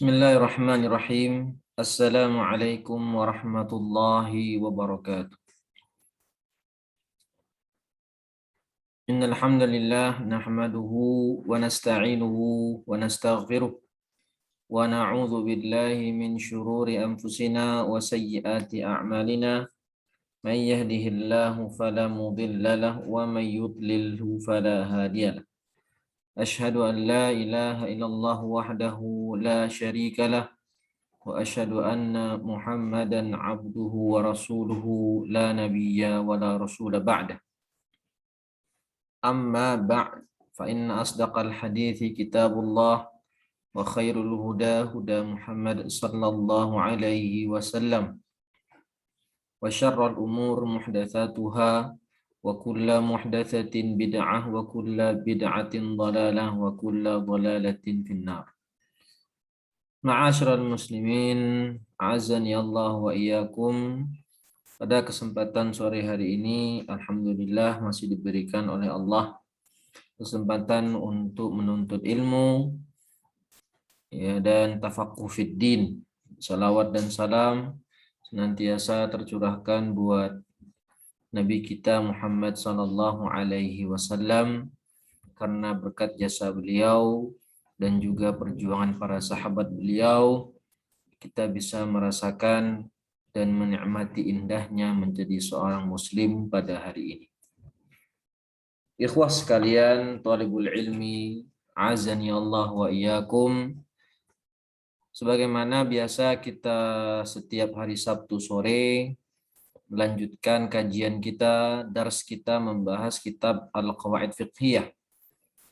Bismillahirrahmanirrahim. Assalamualaikum warahmatullahi wabarakatuh. Innal hamdalillah nahmaduhu wa nasta'inuhu wa nastaghfiruh wa na'udzu billahi min shururi anfusina wa sayyiati a'malina. Man yahdihillahu fala mudilla lahu wa man yudlilhu fala hadiyalah. Ashhadu an la ilaha illallah wahdahu la syarika lah. وأشهد أن محمدا عبده ورسوله لا نبي ولا رسول بعده أما بعد فإن أصدق الحديث كتاب الله وخير الهدى هدى محمد صلى الله عليه وسلم وشر الأمور محدثاتها وكل محدثة بدعة وكل بدعة ضلالة وكل ضلالة في النار. Ma'asyiral muslimin, azani Allah wa iyyakum. Pada kesempatan sore hari ini, alhamdulillah masih diberikan oleh Allah kesempatan untuk menuntut ilmu ya, dan tafaqquh fid din. Salawat dan salam senantiasa tercurahkan buat Nabi kita Muhammad sallallahu alaihi wasallam, karena berkat jasa beliau dan juga perjuangan para sahabat beliau, kita bisa merasakan dan menikmati indahnya menjadi seorang muslim pada hari ini. Ikhwah sekalian, thalibul ilmi, azani Allah wa iyyakum. Sebagaimana biasa kita setiap hari Sabtu sore melanjutkan kajian kita, dars kita membahas kitab Al-Qawaid Fiqhiyah.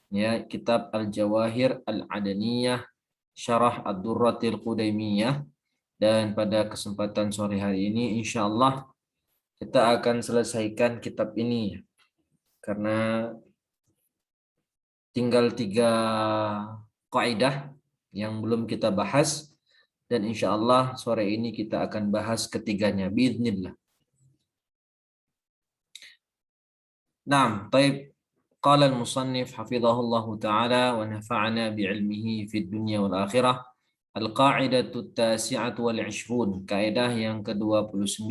Ya, kitab Al-Jawahir Al-Adaniyah Syarah Ad-Durratil Qudaymiyah. Dan pada kesempatan sore hari ini insyaallah kita akan selesaikan kitab ini, karena tinggal 3 kaidah yang belum kita bahas, dan insyaallah sore ini kita akan bahas ketiganya biiznillah. Naam, baik. Qala al-musannif hafizahullahu ta'ala wa nafa'ana bi'ilmihi fid dunya wal akhirah. Al-qa'idatu at-tasi'atu wal 'ishrun, kaidah yang ke-29,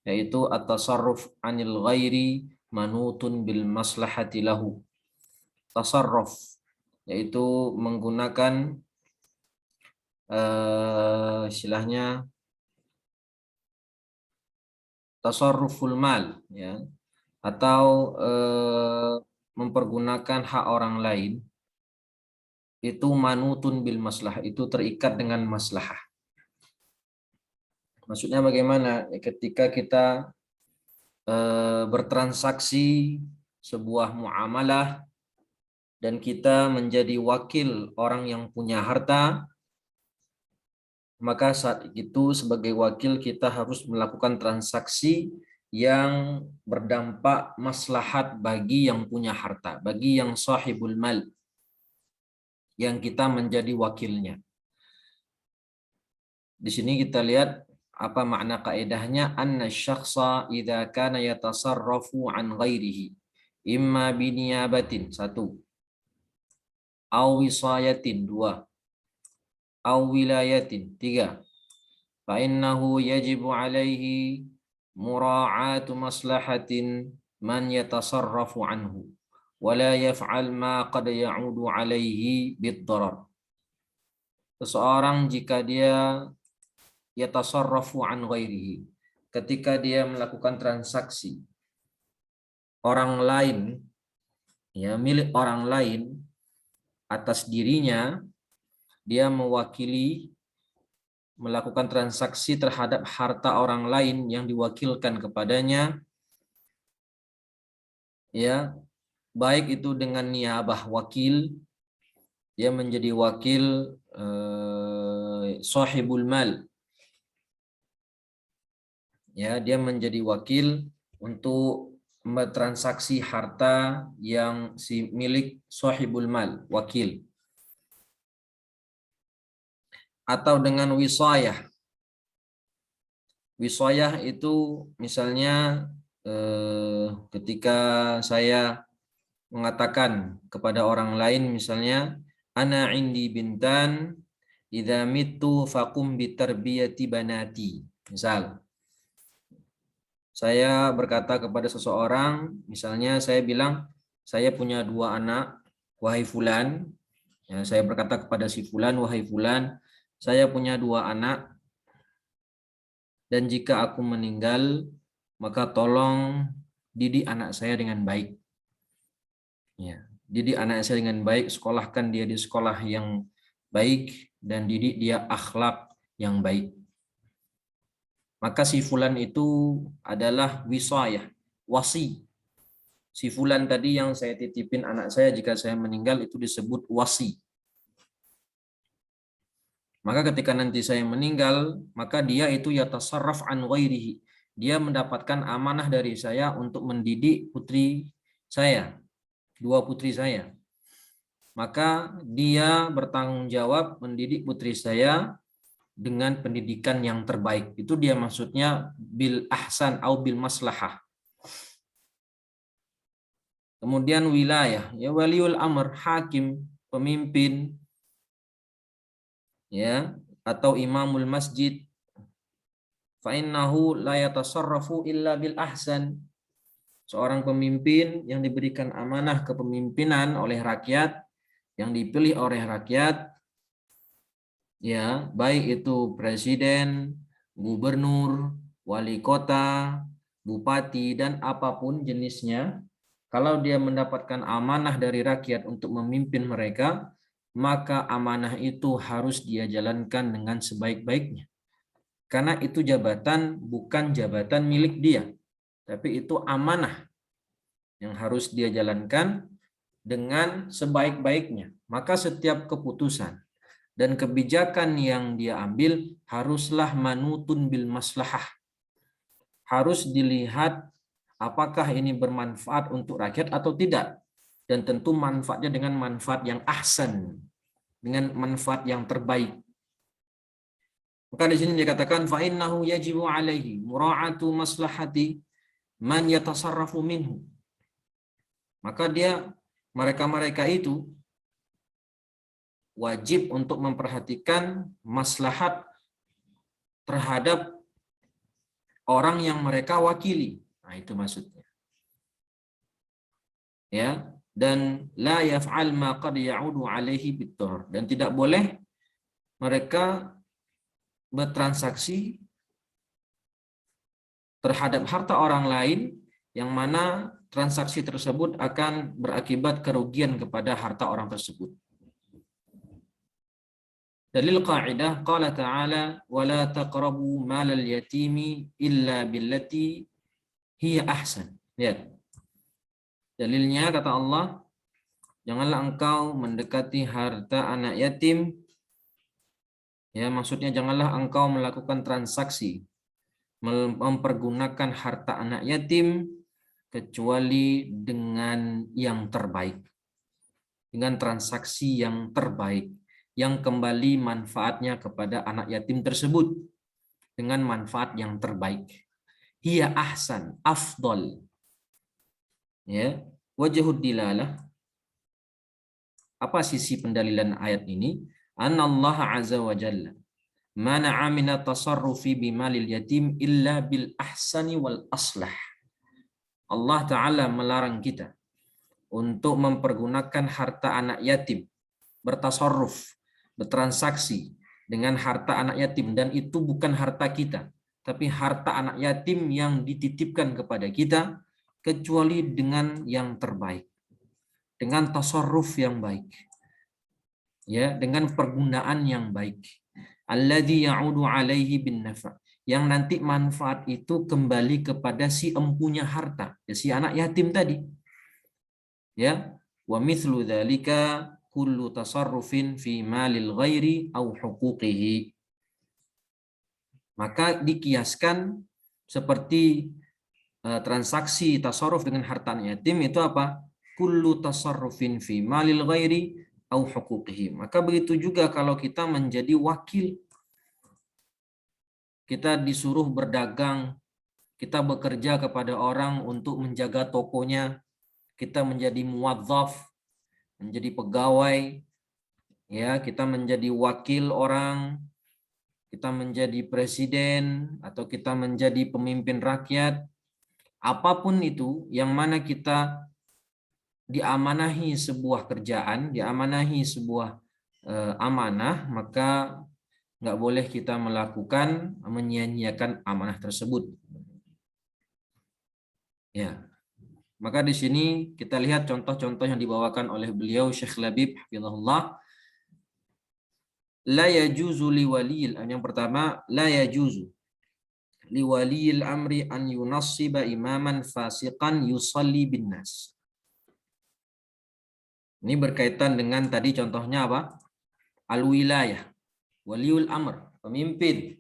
yaitu at-tasarruf 'anil ghairi manutun bil maslahati lahu. Tasarruf yaitu menggunakan istilahnya tasarruful mal, ya, atau mempergunakan hak orang lain itu manutun bil maslah, itu terikat dengan maslahah. Maksudnya bagaimana? Ketika kita bertransaksi sebuah muamalah dan kita menjadi wakil orang yang punya harta, maka saat itu sebagai wakil kita harus melakukan transaksi yang berdampak maslahat bagi yang punya harta, bagi yang sahibul mal, yang kita menjadi wakilnya. Di sini kita lihat apa makna kaidahnya, anna syakhsa idza kana yatasarrafu an ghairihi imma biniyabatin, 1, aw wisayatin, 2, aw wilayatin, 3, fa innahu yajibu alaihi mura'atu maslahatin man yatasarrafu anhu wala yaf'al ma qad ya'udu alaihi bid-darar. Seseorang jika dia yatasarrafu an ghairihi, ketika dia melakukan transaksi orang lain, ya, milik orang lain atas dirinya, dia mewakili melakukan transaksi terhadap harta orang lain yang diwakilkan kepadanya, ya, baik itu dengan niyabah wakil, dia menjadi wakil sahibul mal, ya, dia menjadi wakil untuk mentransaksi harta yang si milik sahibul mal, wakil, atau dengan wisayah. Wisayah itu misalnya ketika saya mengatakan kepada orang lain, misalnya ana indi bintan idza mittu faqum bitarbiyati banati. Misal, saya berkata kepada seseorang, misalnya saya bilang, saya punya 2 anak, wahai fulan. Ya, saya berkata kepada si fulan, wahai fulan, saya punya 2 anak, dan jika aku meninggal, maka tolong didik anak saya dengan baik. Ya, didik anak saya dengan baik, sekolahkan dia di sekolah yang baik, dan didik dia akhlak yang baik. Maka si fulan itu adalah wisayah, wasi. Si fulan tadi yang saya titipin anak saya jika saya meninggal itu disebut wasi. Maka ketika nanti saya meninggal, maka dia itu yatasarraf an ghairihi. Dia mendapatkan amanah dari saya untuk mendidik putri saya, 2 putri saya. Maka dia bertanggung jawab mendidik putri saya dengan pendidikan yang terbaik. Itu dia maksudnya bil ahsan atau bil maslahah. Kemudian wilayah, ya waliul amr, hakim, pemimpin, ya, atau imamul masjid. Fa innahu la yatasarrafu illa bil ahsan. Seorang pemimpin yang diberikan amanah kepemimpinan oleh rakyat, yang dipilih oleh rakyat, ya, baik itu presiden, gubernur, wali kota, bupati, dan apapun jenisnya, kalau dia mendapatkan amanah dari rakyat untuk memimpin mereka, maka amanah itu harus dia jalankan dengan sebaik-baiknya. Karena itu jabatan bukan jabatan milik dia, tapi itu amanah yang harus dia jalankan dengan sebaik-baiknya. Maka setiap keputusan dan kebijakan yang dia ambil haruslah manutun bil maslahah. Harus dilihat apakah ini bermanfaat untuk rakyat atau tidak. Dan tentu manfaatnya dengan manfaat yang ahsan, dengan manfaat yang terbaik. Maka di sini dikatakan fa innahu yajibu alaihi mura'atu maslahati man yatasarrafu minhu. Maka mereka itu wajib untuk memperhatikan maslahat terhadap orang yang mereka wakili. Nah, itu maksudnya. Ya, dan la yaf'al ma qad ya'udu alaihi bid-dar, dan tidak boleh mereka bertransaksi terhadap harta orang lain yang mana transaksi tersebut akan berakibat kerugian kepada harta orang tersebut. Dalil qaidah qala ta'ala wala taqrabu malal yatimi illa billati hiya ahsan. Lihat. Dalilnya kata Allah, janganlah engkau mendekati harta anak yatim. Ya, maksudnya janganlah engkau melakukan transaksi mempergunakan harta anak yatim kecuali dengan yang terbaik. Dengan transaksi yang terbaik, yang kembali manfaatnya kepada anak yatim tersebut dengan manfaat yang terbaik. Hiya ahsan, afdal. Ya, wajhud dilalah. Apa sisi pendalilan ayat ini? Anallaha azza wa jalla mana'a min at-tasarrufi bimalil yatim illa bil ahsani wal aslah. Allah Ta'ala melarang kita untuk mempergunakan harta anak yatim, bertasarruf, bertransaksi dengan harta anak yatim, dan itu bukan harta kita, tapi harta anak yatim yang dititipkan kepada kita, kecuali dengan yang terbaik, dengan tasarruf yang baik, ya, dengan pergunaan yang baik. Alladzi ya'udu alaihi bin nafa, yang nanti manfaat itu kembali kepada si empunya harta, ya, si anak yatim tadi. Ya, wa mithlu dzalika kullu tasarrufin fi malil ghairi au huquqihi. Maka dikiaskan seperti transaksi tasarruf dengan harta yatim itu apa? Kullu tasarrufin fi malil ghairi au huquqihi. Maka begitu juga kalau kita menjadi wakil. Kita disuruh berdagang, kita bekerja kepada orang untuk menjaga tokonya, kita menjadi muwadzaf, menjadi pegawai, ya, kita menjadi wakil orang, kita menjadi presiden, atau kita menjadi pemimpin rakyat, apapun itu, yang mana kita diamanahi sebuah kerjaan, diamanahi sebuah amanah, maka nggak boleh kita melakukan menyia-nyiakan amanah tersebut. Ya, maka di sini kita lihat contoh-contoh yang dibawakan oleh beliau Syekh Labib hafizahullah. La yajuzu liwaliyil, yang pertama, la yajuzu liwaliyil amri an yunassiba imaman fasiqan yusalli bin nas. Ini berkaitan dengan tadi contohnya apa? Al-wilayah, waliul amr, pemimpin,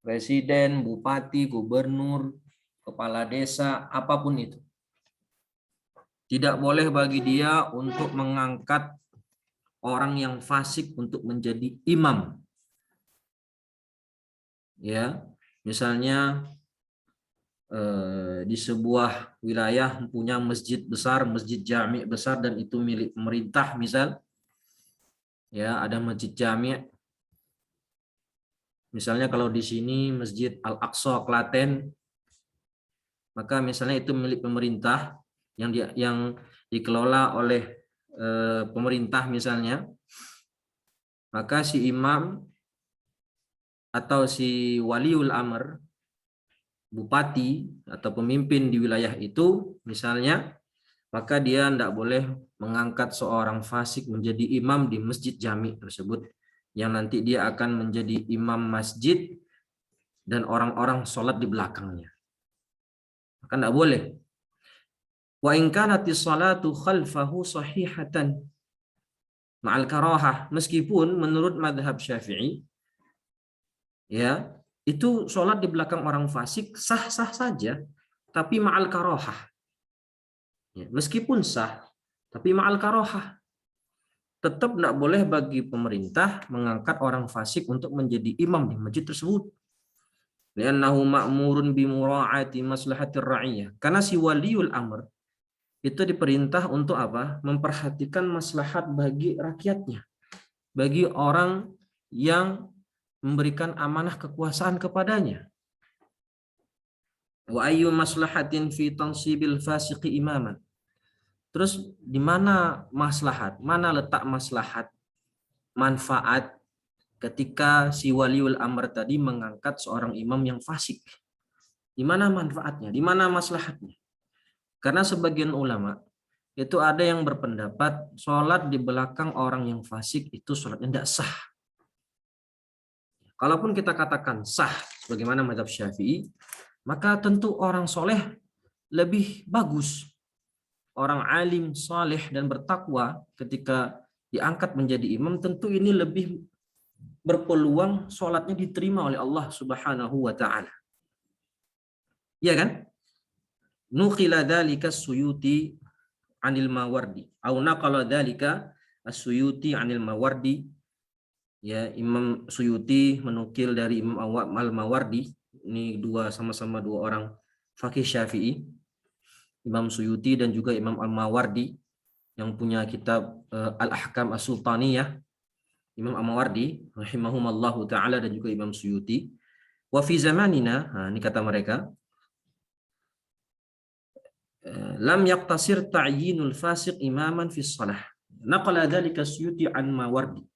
presiden, bupati, gubernur, kepala desa, apapun itu. Tidak boleh bagi dia untuk mengangkat orang yang fasik untuk menjadi imam. Ya, misalnya di sebuah wilayah punya masjid besar, masjid jami' besar, dan itu milik pemerintah misal. Ya, ada masjid jami'. Misalnya kalau di sini Masjid Al-Aqsa Klaten, maka misalnya itu milik pemerintah yang dikelola oleh pemerintah misalnya, maka si imam atau si waliul amr, bupati atau pemimpin di wilayah itu misalnya, maka dia tidak boleh mengangkat seorang fasik menjadi imam di masjid jami tersebut, yang nanti dia akan menjadi imam masjid dan orang-orang sholat di belakangnya. Maka tidak boleh. Wa in kanatis salatu khalfahu sahihatan ma'al karahah, meskipun menurut madhab Syafi'i, ya, itu sholat di belakang orang fasik sah-sah saja, tapi ma'al karahah. Ya, meskipun sah, tapi ma'al karahah. Tetap tidak boleh bagi pemerintah mengangkat orang fasik untuk menjadi imam di masjid tersebut. Li'annahu ma'murun bimura'ati maslahatir ra'iyah. Karena si waliul amr itu diperintah untuk apa? Memperhatikan maslahat bagi rakyatnya, bagi orang yang memberikan amanah kekuasaan kepadanya. Wa ayyu maslahatin fi tansibil fasiqi imaman. Terus di mana maslahat? Mana letak maslahat, manfaat ketika si waliul amr tadi mengangkat seorang imam yang fasik? Di mana manfaatnya? Di mana maslahatnya? Karena sebagian ulama itu ada yang berpendapat sholat di belakang orang yang fasik itu sholatnya tidak sah. Kalaupun kita katakan sah, bagaimana mazhab Syafi'i, maka tentu orang soleh lebih bagus. Orang alim, soleh, dan bertakwa ketika diangkat menjadi imam, tentu ini lebih berpeluang sholatnya diterima oleh Allah Subhanahu wa Ta'ala. Iya kan? Nuqila dzalika Suyuti anil Mawardi, au naqala dzalika As-Suyuti anil Mawardi. Ya, Imam Suyuti menukil dari Imam Al-Mawardi. Ini sama-sama dua orang faqih Syafi'i, Imam Suyuti dan juga Imam Al-Mawardi yang punya kitab Al-Ahkam As-Sultaniyah. Imam Al-Mawardi rahimahumallahu taala dan juga Imam Suyuti. Wa fi zamanina, ini kata mereka, lam yaqtasir ta'yinul fasiq imaman fi shalah. Naqala dzalika Suyuti an Mawardi.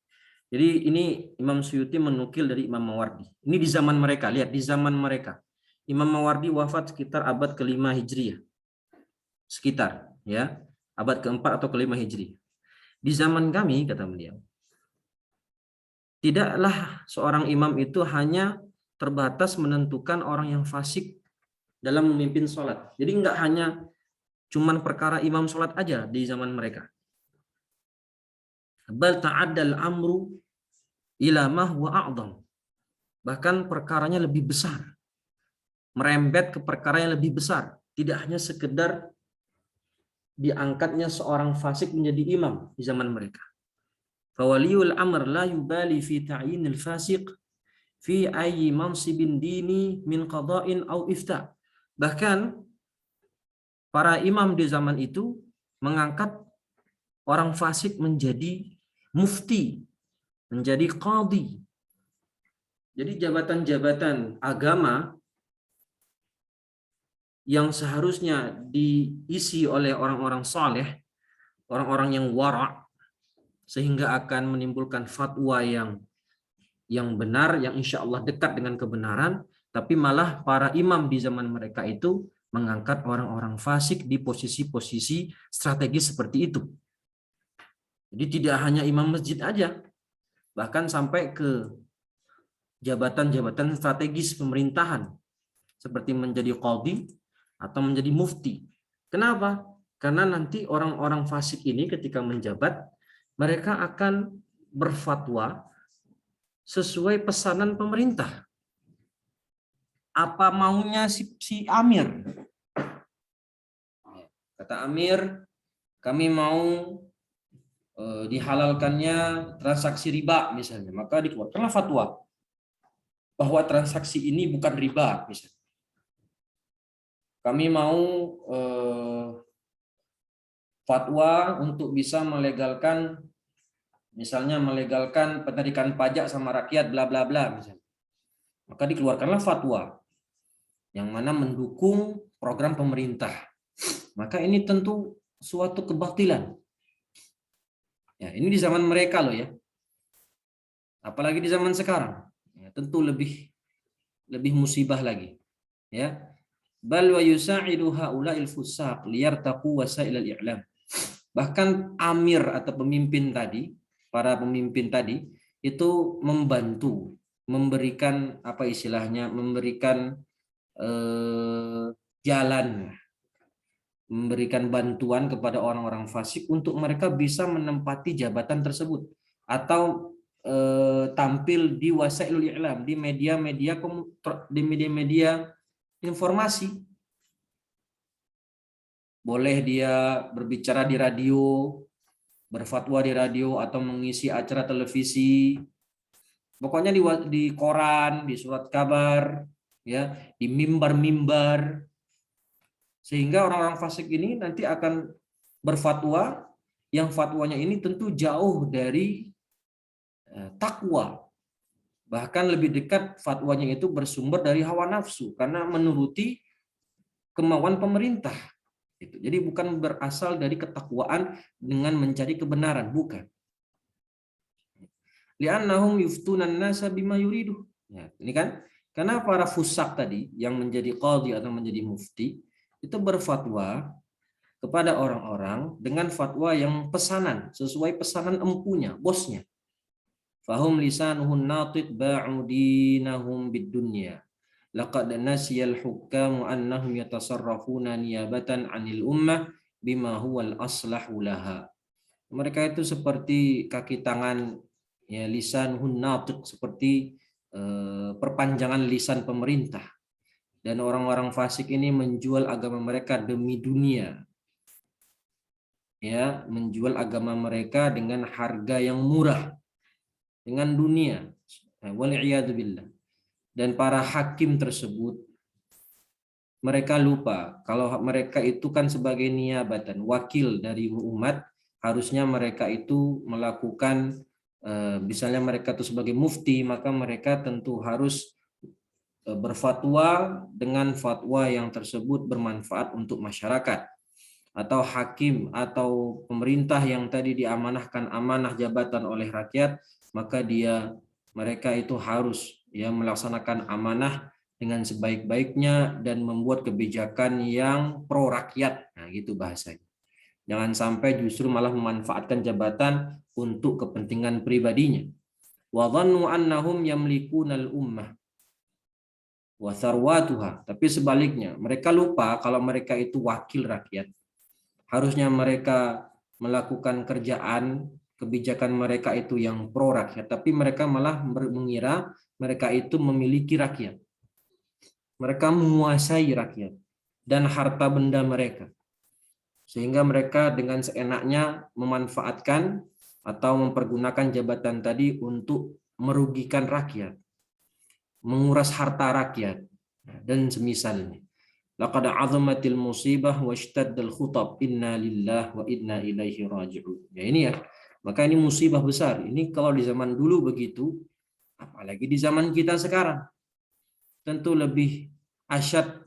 Jadi ini Imam Suyuti menukil dari Imam Mawardi. Ini di zaman mereka, lihat di zaman mereka. Imam Mawardi wafat sekitar abad ke-5 Hijriah. Sekitar, ya, abad ke-4 atau ke-5 Hijriah. Di zaman kami, kata beliau, tidaklah seorang imam itu hanya terbatas menentukan orang yang fasik dalam memimpin sholat. Jadi enggak hanya cuman perkara imam sholat aja di zaman mereka. Bal ta'addal amru ila ma huwa a'dham. Bahkan perkaranya lebih besar. Merembet ke perkara yang lebih besar. Tidak hanya sekedar diangkatnya seorang fasik menjadi imam di zaman mereka. Fawaliul amr la yubali fi ta'yinil fasiq fi ayyi mansibin dini min qada'in au ifta. Bahkan para imam di zaman itu mengangkat orang fasik menjadi mufti, menjadi qadhi. Jadi jabatan-jabatan agama yang seharusnya diisi oleh orang-orang saleh, orang-orang yang wara', sehingga akan menimbulkan fatwa yang benar, yang insya Allah dekat dengan kebenaran, tapi malah para imam di zaman mereka itu mengangkat orang-orang fasik di posisi-posisi strategis seperti itu. Jadi tidak hanya imam masjid aja, bahkan sampai ke jabatan-jabatan strategis pemerintahan, seperti menjadi qadhi atau menjadi mufti. Kenapa? Karena nanti orang-orang fasik ini ketika menjabat, mereka akan berfatwa sesuai pesanan pemerintah. Apa maunya si Amir? Kata Amir, kami mau dihalalkannya transaksi riba misalnya. Maka dikeluarkanlah fatwa bahwa transaksi ini bukan riba misalnya. Kami mau fatwa untuk bisa melegalkan, misalnya melegalkan penarikan pajak sama rakyat bla bla bla misalnya. Maka dikeluarkanlah fatwa yang mana mendukung program pemerintah. Maka ini tentu suatu kebatilan. Ya, ini di zaman mereka loh ya. Apalagi di zaman sekarang. Ya, tentu lebih musibah lagi. Ya. Bal wa yusa'idu haula'il fusaq liyartaqu wasailal i'lam. Bahkan amir atau pemimpin tadi, para pemimpin tadi itu membantu, memberikan apa istilahnya, memberikan jalan, memberikan bantuan kepada orang-orang fasik untuk mereka bisa menempati jabatan tersebut atau tampil di wasailul i'lam, di media-media informasi. Boleh dia berbicara di radio, berfatwa di radio, atau mengisi acara televisi. Pokoknya di koran, di surat kabar, ya, di mimbar-mimbar. Sehingga orang-orang fasik ini nanti akan berfatwa, yang fatwanya ini tentu jauh dari takwa. Bahkan lebih dekat fatwanya itu bersumber dari hawa nafsu karena menuruti kemauan pemerintah. Jadi bukan berasal dari ketakwaan dengan mencari kebenaran, bukan. Li'annahum yuftunan nasa bima yuridu. Ya, ini kan karena para fusak tadi yang menjadi qadhi atau menjadi mufti itu berfatwa kepada orang-orang dengan fatwa yang pesanan, sesuai pesanan empunya, bosnya. Fahum lisanuhun natiq ba'u dinahum bid-dunya. Laqad nasiyal hukamu annahum yatasarrafuna niyabatan 'anil ummah bima huwal aslahu laha. Mereka itu seperti kaki tangan, ya, lisanun natiq, seperti perpanjangan lisan pemerintah. Dan orang-orang fasik ini menjual agama mereka demi dunia. Ya, menjual agama mereka dengan harga yang murah, dengan dunia. Wal'iyadzubillah. Dan para hakim tersebut, mereka lupa kalau mereka itu kan sebagai niabatan, wakil dari umat, harusnya mereka itu melakukan, misalnya mereka itu sebagai mufti, maka mereka tentu harus berfatwa dengan fatwa yang tersebut bermanfaat untuk masyarakat. Atau hakim atau pemerintah yang tadi diamanahkan amanah jabatan oleh rakyat, maka mereka itu harus, ya, melaksanakan amanah dengan sebaik-baiknya dan membuat kebijakan yang pro rakyat. Nah, gitu bahasanya. Jangan sampai justru malah memanfaatkan jabatan untuk kepentingan pribadinya. Wa dhannu annahum yamlikunal ummah wa tharwatuha. Tapi sebaliknya, mereka lupa kalau mereka itu wakil rakyat. Harusnya mereka melakukan kerjaan, kebijakan mereka itu yang pro rakyat, tapi mereka malah mengira mereka itu memiliki rakyat. Mereka menguasai rakyat dan harta benda mereka. Sehingga mereka dengan seenaknya memanfaatkan atau mempergunakan jabatan tadi untuk merugikan rakyat, menguras harta rakyat, dan semisalnya. Laqad 'azamatil musibah wa ishtaddal khutab inna lillahi wa inna ilaihi raji'un. Ya, ini ya. Maka ini musibah besar. Ini kalau di zaman dulu begitu, apalagi di zaman kita sekarang. Tentu lebih asyad,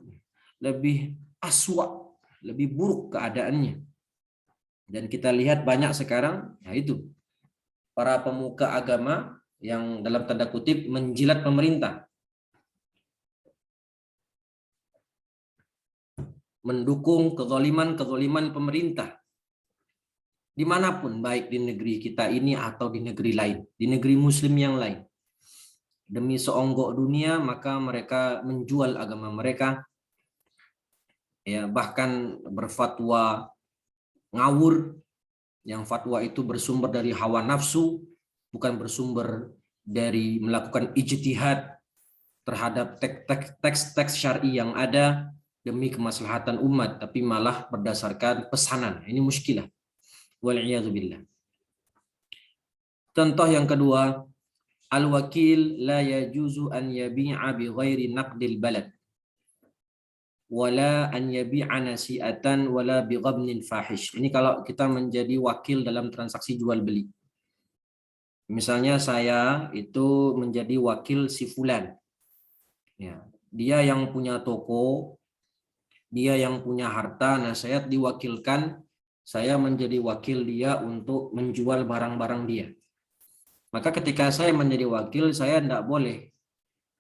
lebih aswa, lebih buruk keadaannya. Dan kita lihat banyak sekarang, ya itu, para pemuka agama yang dalam tanda kutip menjilat pemerintah, mendukung kezaliman pemerintah dimanapun, baik di negeri kita ini atau di negeri lain, di negeri muslim yang lain. Demi seonggok dunia maka mereka menjual agama mereka, ya, bahkan berfatwa ngawur, yang fatwa itu bersumber dari hawa nafsu, bukan bersumber dari melakukan ijtihad terhadap teks-teks syar'i yang ada demi kemaslahatan umat, tapi malah berdasarkan pesanan. Ini muskilah. Wal'iyadzubillah. Contoh yang kedua, al-wakil la yajuzu an yabi'a bi ghairi naqdil balad wala an yabi'a nasi'atan wala bi ghabnin fahish. Ini kalau kita menjadi wakil dalam transaksi jual beli. Misalnya saya itu menjadi wakil si fulan. Ya, dia yang punya toko, dia yang punya harta, nah saya diwakilkan, saya menjadi wakil dia untuk menjual barang-barang dia. Maka ketika saya menjadi wakil, saya tidak boleh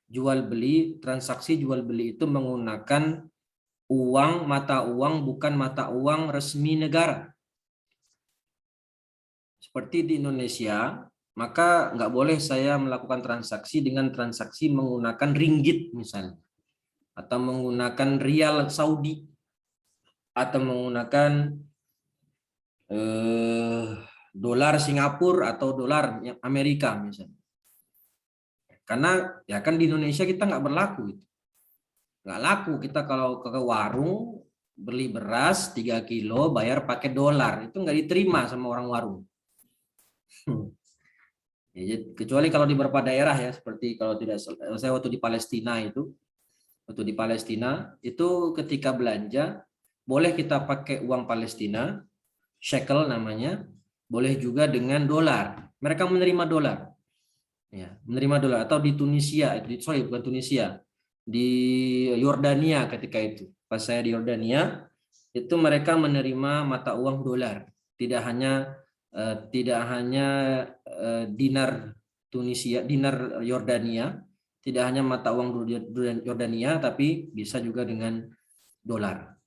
jual beli, transaksi jual beli itu menggunakan uang, mata uang, bukan mata uang resmi negara. Seperti di Indonesia, maka nggak boleh saya melakukan transaksi dengan transaksi menggunakan ringgit misalnya, atau menggunakan rial Saudi, atau menggunakan dolar Singapura atau dolar Amerika misalnya. Karena ya kan di Indonesia kita nggak berlaku itu. Nggak laku kita kalau ke warung beli beras 3 kilo bayar pakai dolar, itu nggak diterima sama orang warung. Ya, kecuali kalau di beberapa daerah ya, seperti kalau tidak saya waktu di Palestina itu ketika belanja boleh kita pakai uang Palestina, shekel namanya, boleh juga dengan dolar. Mereka menerima dolar. Ya, menerima dolar. Atau di Tunisia, bukan Tunisia, di Yordania ketika itu. Pas saya di Yordania, itu mereka menerima mata uang dolar. Tidak hanya dinar Tunisia, dinar Yordania, tidak hanya mata uang Yordania, tapi bisa juga dengan dolar.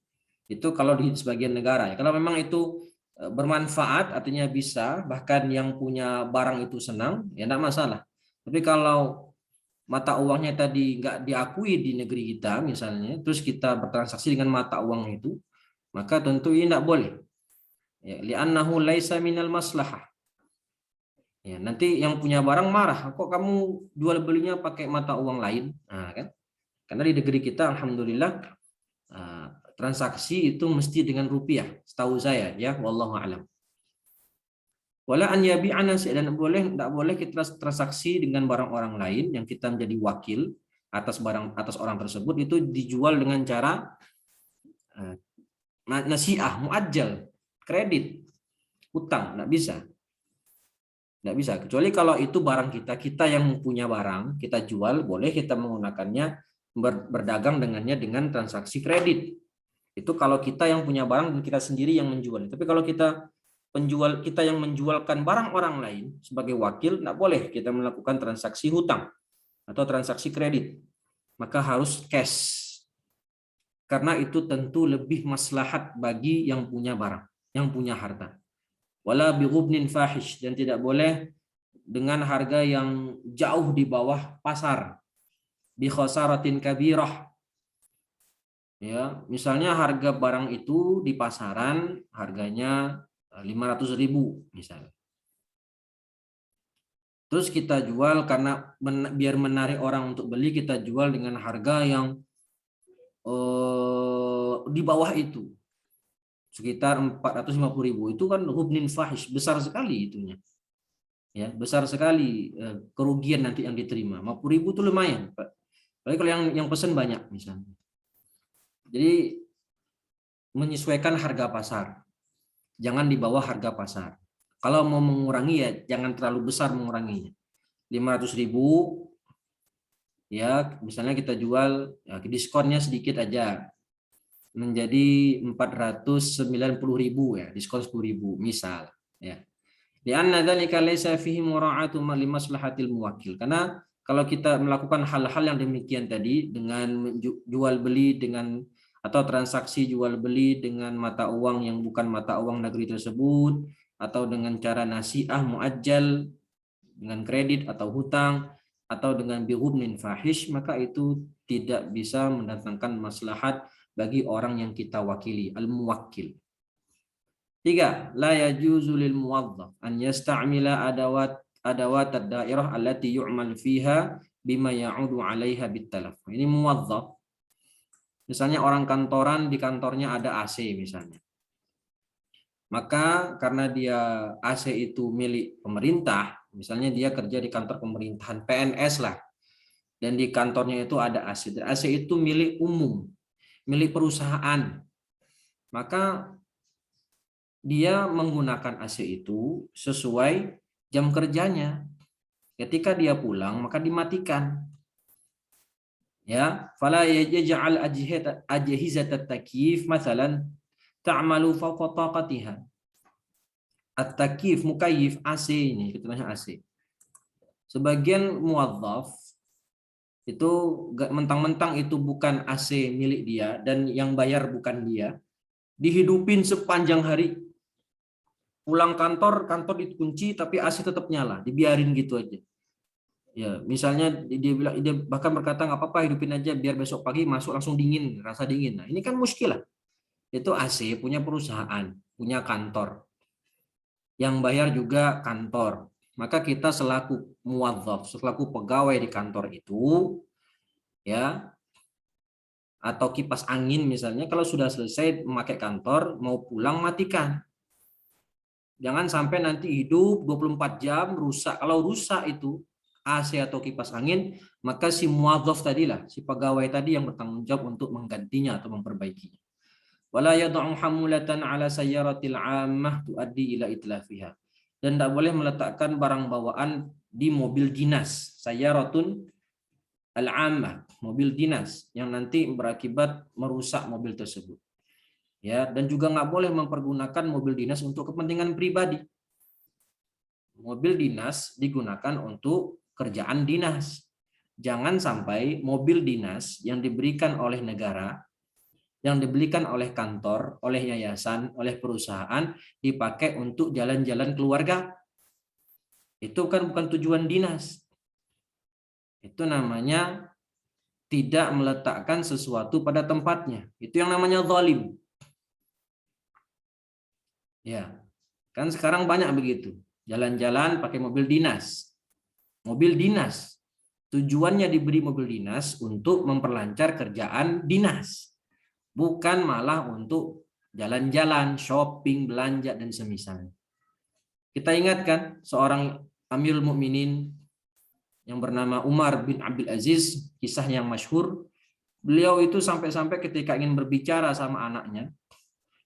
Itu kalau di sebagian negara ya. Kalau memang itu bermanfaat, artinya bisa, bahkan yang punya barang itu senang, ya enggak masalah. Tapi kalau mata uangnya tadi nggak diakui di negeri kita misalnya, terus kita bertransaksi dengan mata uang itu, maka tentu ini enggak boleh. Ya, li'annahu laisa minal maslahah. Ya, nanti yang punya barang marah, kok kamu jual belinya pakai mata uang lain? Nah, kan? Karena di negeri kita alhamdulillah transaksi itu mesti dengan rupiah, setahu saya ya, wallahu a'lam. Wala an yabi'ana, dan tidak boleh kita transaksi dengan barang orang lain yang kita menjadi wakil atas orang tersebut, itu dijual dengan cara nasi'ah, muajjal, kredit, utang, tidak bisa. Tidak bisa, kecuali kalau itu barang kita yang punya barang, kita jual, boleh kita menggunakannya, berdagang dengannya dengan transaksi kredit. Itu kalau kita yang punya barang dan kita sendiri yang menjual. Tapi kalau kita yang menjualkan barang orang lain sebagai wakil, tidak boleh kita melakukan transaksi hutang atau transaksi kredit. Maka harus cash. Karena itu tentu lebih maslahat bagi yang punya barang, yang punya harta. Wala bighubnin fahish, dan tidak boleh dengan harga yang jauh di bawah pasar. Bi khasaratin kabirah. Ya, misalnya harga barang itu di pasaran harganya 500.000 misalnya. Terus kita jual karena biar menarik orang untuk beli, kita jual dengan harga yang di bawah itu. Sekitar 450.000. Itu kan hubnin fahish, besar sekali itunya. Ya, besar sekali kerugian nanti yang diterima. 50.000 itu lumayan, Pak. Tapi kalau yang pesan banyak misalnya. Jadi menyesuaikan harga pasar. Jangan di bawah harga pasar. Kalau mau mengurangi ya jangan terlalu besar menguranginya. 500.000 ya, misalnya kita jual ya, diskonnya sedikit aja menjadi 490.000 ya, diskon 10.000 misal ya. Di anna dzalika laisa fihi mura'atu li maslahatil muwakkil. Karena kalau kita melakukan hal-hal yang demikian tadi dengan jual beli dengan atau transaksi jual beli dengan mata uang yang bukan mata uang negeri tersebut atau dengan cara nasiah muajjal dengan kredit atau hutang atau dengan bihubnin fahish, maka itu tidak bisa mendatangkan maslahat bagi orang yang kita wakili, al-muwakkil. 3. La yajuzu lil muwazzaf an yasta'mila adawat ad-dairah allati yu'mal fiha bima ya'udu 'alaiha bitalaf. Ini muwazzaf. Misalnya orang kantoran, di kantornya ada AC misalnya. Maka karena dia AC itu milik pemerintah, misalnya dia kerja di kantor pemerintahan PNS lah, dan di kantornya itu ada AC. Dan AC itu milik umum, milik perusahaan. Maka dia menggunakan AC itu sesuai jam kerjanya. Ketika dia pulang maka dimatikan. Ya, fala yaj'al ajhizat at-takyif masalan ta'malu fawqa taqatiha. At-takyif mukayyif AC ini, kita namanya AC. Sebagian muwazzaf itu mentang-mentang itu bukan AC milik dia dan yang bayar bukan dia, dihidupin sepanjang hari. Pulang kantor dikunci tapi AC tetap nyala, dibiarin gitu aja. Ya, misalnya dia bahkan berkata nggak apa-apa hidupin aja biar besok pagi masuk langsung dingin, rasa dingin. Nah, ini kan muskilah. Itu AC punya perusahaan, punya kantor. Yang bayar juga kantor. Maka kita selaku muwazzaf, selaku pegawai di kantor itu ya, atau kipas angin misalnya, kalau sudah selesai memakai kantor mau pulang matikan. Jangan sampai nanti hidup 24 jam rusak. Kalau rusak itu AC atau kipas angin, maka si muadzaf tadilah, si pegawai tadi yang bertanggung jawab untuk menggantinya atau memperbaikinya. Wala yad'u hamulatan 'ala sayyaratil 'ammah tuaddi ila itlafiha. Dan tidak boleh meletakkan barang bawaan di mobil dinas, sayyaratun al-'ammah, mobil dinas yang nanti berakibat merusak mobil tersebut. Ya, dan juga nggak boleh mempergunakan mobil dinas untuk kepentingan pribadi. Mobil dinas digunakan untuk kerjaan dinas. Jangan sampai mobil dinas yang diberikan oleh negara, yang dibelikan oleh kantor, oleh yayasan, oleh perusahaan, dipakai untuk jalan-jalan keluarga. Itu kan bukan tujuan dinas. Itu namanya tidak meletakkan sesuatu pada tempatnya. Itu yang namanya zalim. Ya, kan sekarang banyak begitu. Jalan-jalan pakai mobil dinas. Mobil dinas. Tujuannya diberi mobil dinas untuk memperlancar kerjaan dinas. Bukan malah untuk jalan-jalan, shopping, belanja, dan semisalnya. Kita ingatkan seorang Amirul Mukminin yang bernama Umar bin Abdul Aziz, kisah yang masyhur. Beliau itu sampai-sampai ketika ingin berbicara sama anaknya,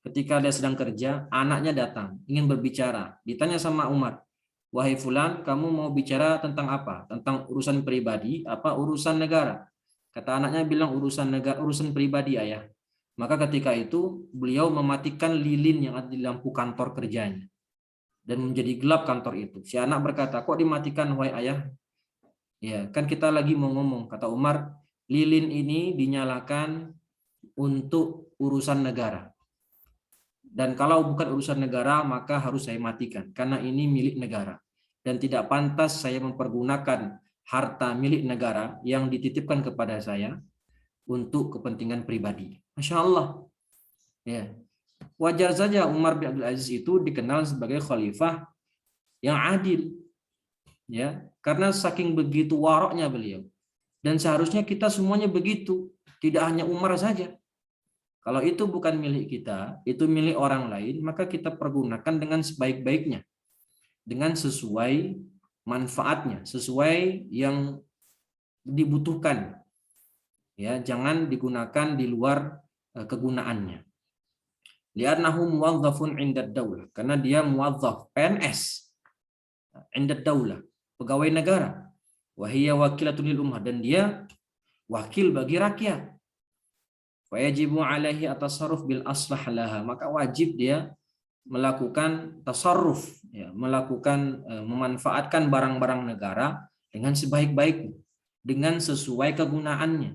ketika dia sedang kerja, anaknya datang, ingin berbicara. Ditanya sama Umar, wahai fulan, kamu mau bicara tentang apa? Tentang urusan pribadi, apa urusan negara? Kata anaknya bilang urusan negara, urusan pribadi ayah. Maka ketika itu beliau mematikan lilin yang ada di lampu kantor kerjanya. Dan menjadi gelap kantor itu. Si anak berkata, kok dimatikan wahai ayah? Ya, kan kita lagi mau ngomong, kata Umar, lilin ini dinyalakan untuk urusan negara. Dan kalau bukan urusan negara, maka harus saya matikan. Karena ini milik negara. Dan tidak pantas saya mempergunakan harta milik negara yang dititipkan kepada saya untuk kepentingan pribadi. Masya Allah. Ya. Wajar saja Umar bin Abdul Aziz itu dikenal sebagai khalifah yang adil. Ya, karena saking begitu waroknya beliau. Dan seharusnya kita semuanya begitu. Tidak hanya Umar saja. Kalau itu bukan milik kita, itu milik orang lain, maka kita pergunakan dengan sebaik-baiknya. Dengan sesuai manfaatnya, sesuai yang dibutuhkan. Ya, jangan digunakan di luar kegunaannya. Li'annahu muwazzafun 'inda daulah, karena dia muwazzaf, PNS, 'inda daulah, pegawai negara. Wa hiya wakilatun lil ummah, dan dia wakil bagi rakyat. Fa yajibu 'alaihi at-tasarruf bil aslah laha, maka wajib dia melakukan tasarruf, ya, melakukan memanfaatkan barang-barang negara dengan sebaik-baiknya, dengan sesuai kegunaannya,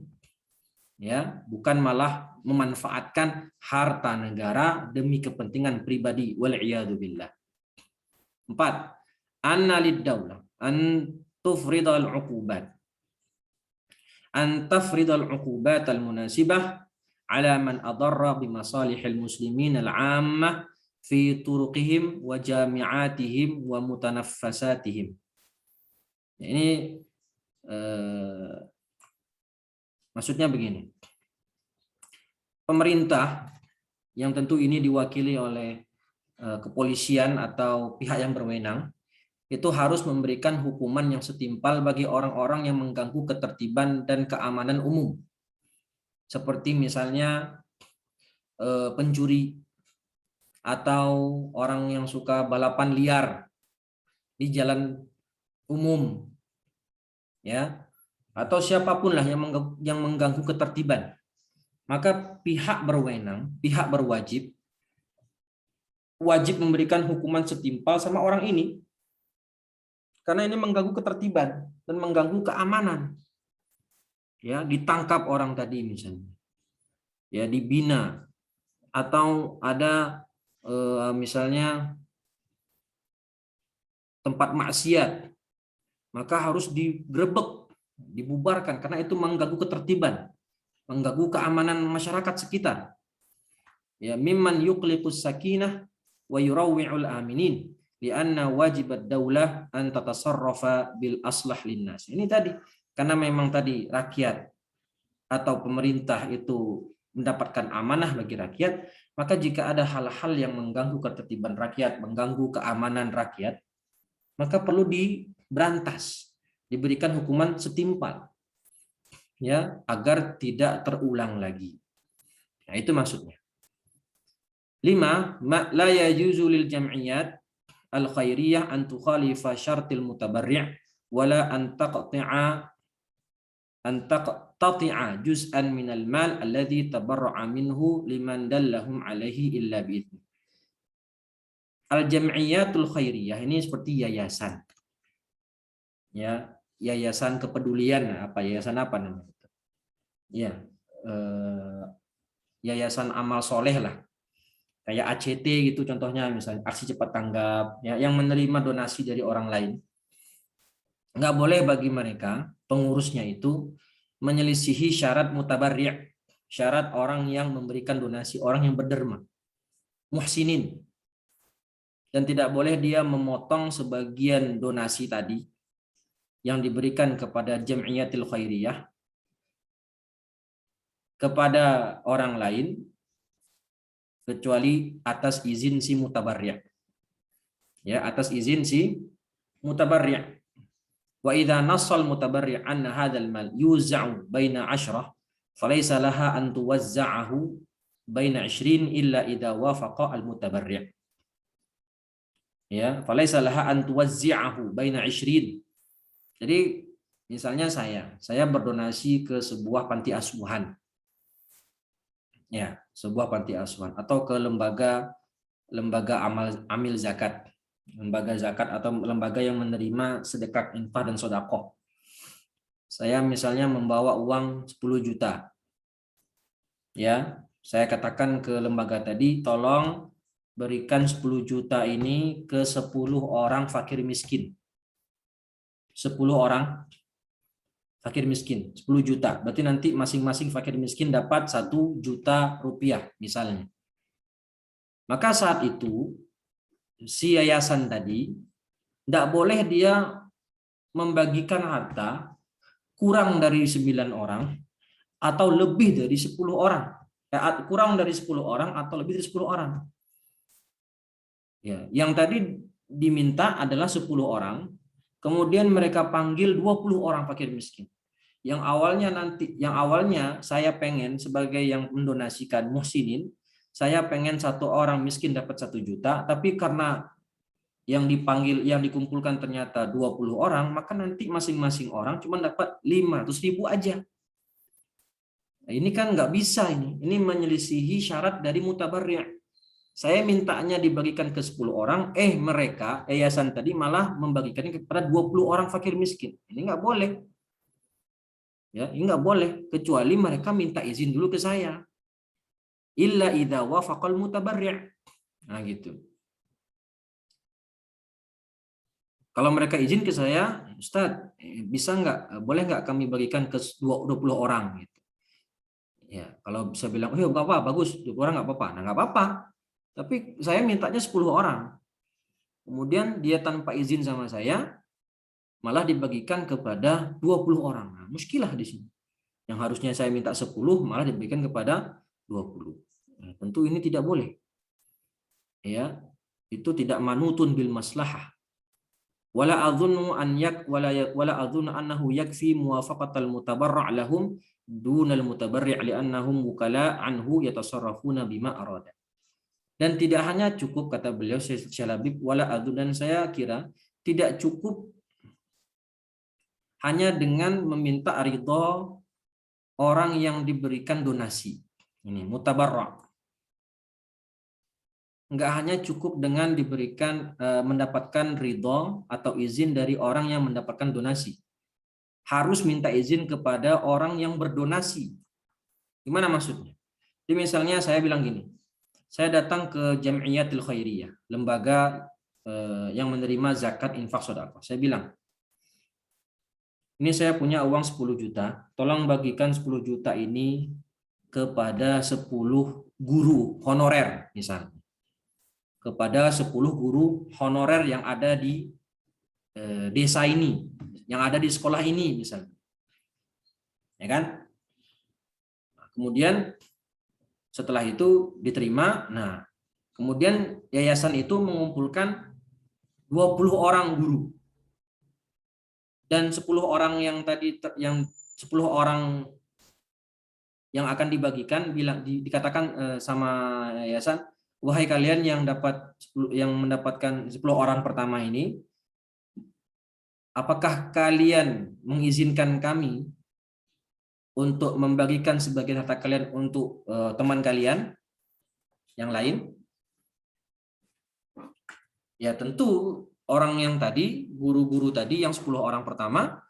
ya, bukan malah memanfaatkan harta negara demi kepentingan pribadi, wal iyadu billah. 4. Anna lid-daulah an tufridal 'uqubat, an tafridal 'uqubat al-munasibah ala man adarra bi masalihil muslimin al-'ammah fi turuqihim wa jami'atihim wa mutanaffasatihim. Ini maksudnya begini. Pemerintah yang tentu ini diwakili oleh kepolisian atau pihak yang berwenang itu harus memberikan hukuman yang setimpal bagi orang-orang yang mengganggu ketertiban dan keamanan umum. Seperti misalnya pencuri atau orang yang suka balapan liar di jalan umum, ya, atau siapapun lah yang mengganggu ketertiban, maka pihak berwenang, pihak berwajib memberikan hukuman setimpal sama orang ini, karena ini mengganggu ketertiban dan mengganggu keamanan. Ya, ditangkap orang tadi misalnya, ya, dibina, atau ada misalnya tempat maksiat, maka harus digrebek, dibubarkan, karena itu mengganggu ketertiban, mengganggu keamanan masyarakat sekitar. Ya, mimman yuqliqus sakinah wa yurawwi'ul aminin li'anna wajibat daulah an tatasarrafa bil aslah linnas. Ini tadi, karena memang tadi rakyat atau pemerintah itu mendapatkan amanah bagi rakyat, maka jika ada hal-hal yang mengganggu ketertiban rakyat, mengganggu keamanan rakyat, maka perlu diberantas, diberikan hukuman setimpal, ya, agar tidak terulang lagi. Nah, itu maksudnya. 5. La yajuzu lil jam'iyat al khairiyah an tukhalifa syartil mutabarri' wala an taqti'a juz'an minal mal alladhi tabarra'a minhu liman dallahum alaihi illa bi'idni. Al-jam'iyatul khairiyah ini seperti yayasan. Ya, yayasan kepedulian, yayasan apa namanya? Ya, yayasan amal soleh lah. Kayak ACT gitu contohnya, misalnya aksi cepat tanggap, ya, yang menerima donasi dari orang lain. Nggak boleh bagi mereka, pengurusnya itu, menyelisihi syarat mutabarri', syarat orang yang memberikan donasi, orang yang berderma, muhsinin. Dan tidak boleh dia memotong sebagian donasi tadi yang diberikan kepada jam'iyatil khairiyah kepada orang lain kecuali atas izin si mutabarri'. Ya, atas izin si mutabarri'. Wa idza nassal mutabarri' anna hadzal mal yuz'u baina 'ashrah falaysa laha an tuwazza'ahu baina 20 illa idza wafaqa al mutabarri'. Ya, falaysa laha an tuwazzi'ahu baina 20. Jadi misalnya saya berdonasi ke sebuah panti asuhan. Ya, sebuah panti asuhan atau ke lembaga amil zakat, lembaga zakat atau lembaga yang menerima sedekah, infak dan sedekah. Saya misalnya membawa uang 10 juta. Ya, saya katakan ke lembaga tadi, tolong berikan 10 juta ini ke 10 orang fakir miskin. 10 orang fakir miskin, 10 juta. Berarti nanti masing-masing fakir miskin dapat 1 juta rupiah misalnya. Maka saat itu si yayasan tadi tidak boleh dia membagikan harta kurang dari 9 orang atau lebih dari 10 orang. Kurang dari 10 orang atau lebih dari 10 orang. Ya, yang tadi diminta adalah 10 orang, kemudian mereka panggil 20 orang fakir miskin. Yang awalnya saya pengen sebagai yang mendonasikan muhsinin, saya pengen satu orang miskin dapat 1 juta, tapi karena yang dikumpulkan ternyata 20 orang, maka nanti masing-masing orang cuma dapat 500.000 aja. Nah, ini kan nggak bisa ini. Ini menyelisihi syarat dari mutabarri'. Saya mintanya dibagikan ke 10 orang, mereka yayasan tadi malah membagikannya kepada 20 orang fakir miskin. Ini nggak boleh. Ya, ini nggak boleh kecuali mereka minta izin dulu ke saya. Illa idza wafaqal mutabarri'. Nah, gitu. Kalau mereka izin ke saya, Ustadz, bisa nggak, boleh nggak kami bagikan ke 20 orang? Gitu. Ya, kalau bisa bilang, oh nggak apa, bagus, 20 orang nggak apa-apa. Nah, nggak apa-apa. Tapi saya mintanya 10 orang. Kemudian dia tanpa izin sama saya, malah dibagikan kepada 20 orang. Nah, muskilah di sini. Yang harusnya saya minta 10, malah dibagikan kepada 20. Nah, tentu ini tidak boleh. Ya, itu tidak manutun bil maslahah. Wala adhunnu annahu yakfi muwafaqatal mutabarra' lahum dunal mutabarri' li'annahum wukala anhu yatasarrafuna bima arada. Dan tidak hanya cukup, kata beliau Syekh Syalabib, wala adhun, dan saya kira tidak cukup hanya dengan meminta ridha orang yang diberikan donasi. Ini mutabarra'. Enggak hanya cukup dengan diberikan mendapatkan ridho atau izin dari orang yang mendapatkan donasi. Harus minta izin kepada orang yang berdonasi. Gimana maksudnya? Jadi misalnya saya bilang gini, saya datang ke Jam'iyatul Khairiyah, lembaga yang menerima zakat infak sedekah. Saya bilang, ini saya punya uang 10 juta, tolong bagikan 10 juta ini kepada 10 guru honorer misalnya. Kepada 10 guru honorer yang ada di desa ini, yang ada di sekolah ini misalnya. Ya kan? Nah, kemudian setelah itu diterima, nah kemudian yayasan itu mengumpulkan 20 orang guru. Dan 10 orang yang tadi, yang 10 orang yang akan dibagikan dikatakan sama yayasan, wahai kalian yang mendapatkan 10 orang pertama ini, apakah kalian mengizinkan kami untuk membagikan sebagian harta kalian untuk teman kalian yang lain? Ya tentu orang yang tadi, guru-guru tadi yang 10 orang pertama,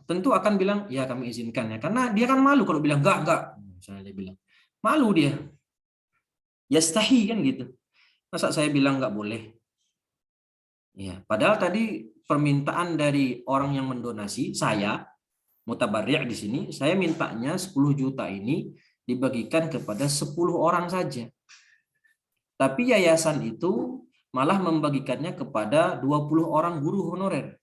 tentu akan bilang, ya kami izinkan ya. Karena dia kan malu kalau bilang, enggak. Misalnya dia bilang, malu dia. Yastahi kan gitu. Masa saya bilang enggak boleh? Ya, padahal tadi permintaan dari orang yang mendonasi, saya, mutabarri' di sini, saya mintanya 10 juta ini dibagikan kepada 10 orang saja. Tapi yayasan itu malah membagikannya kepada 20 orang guru honorer.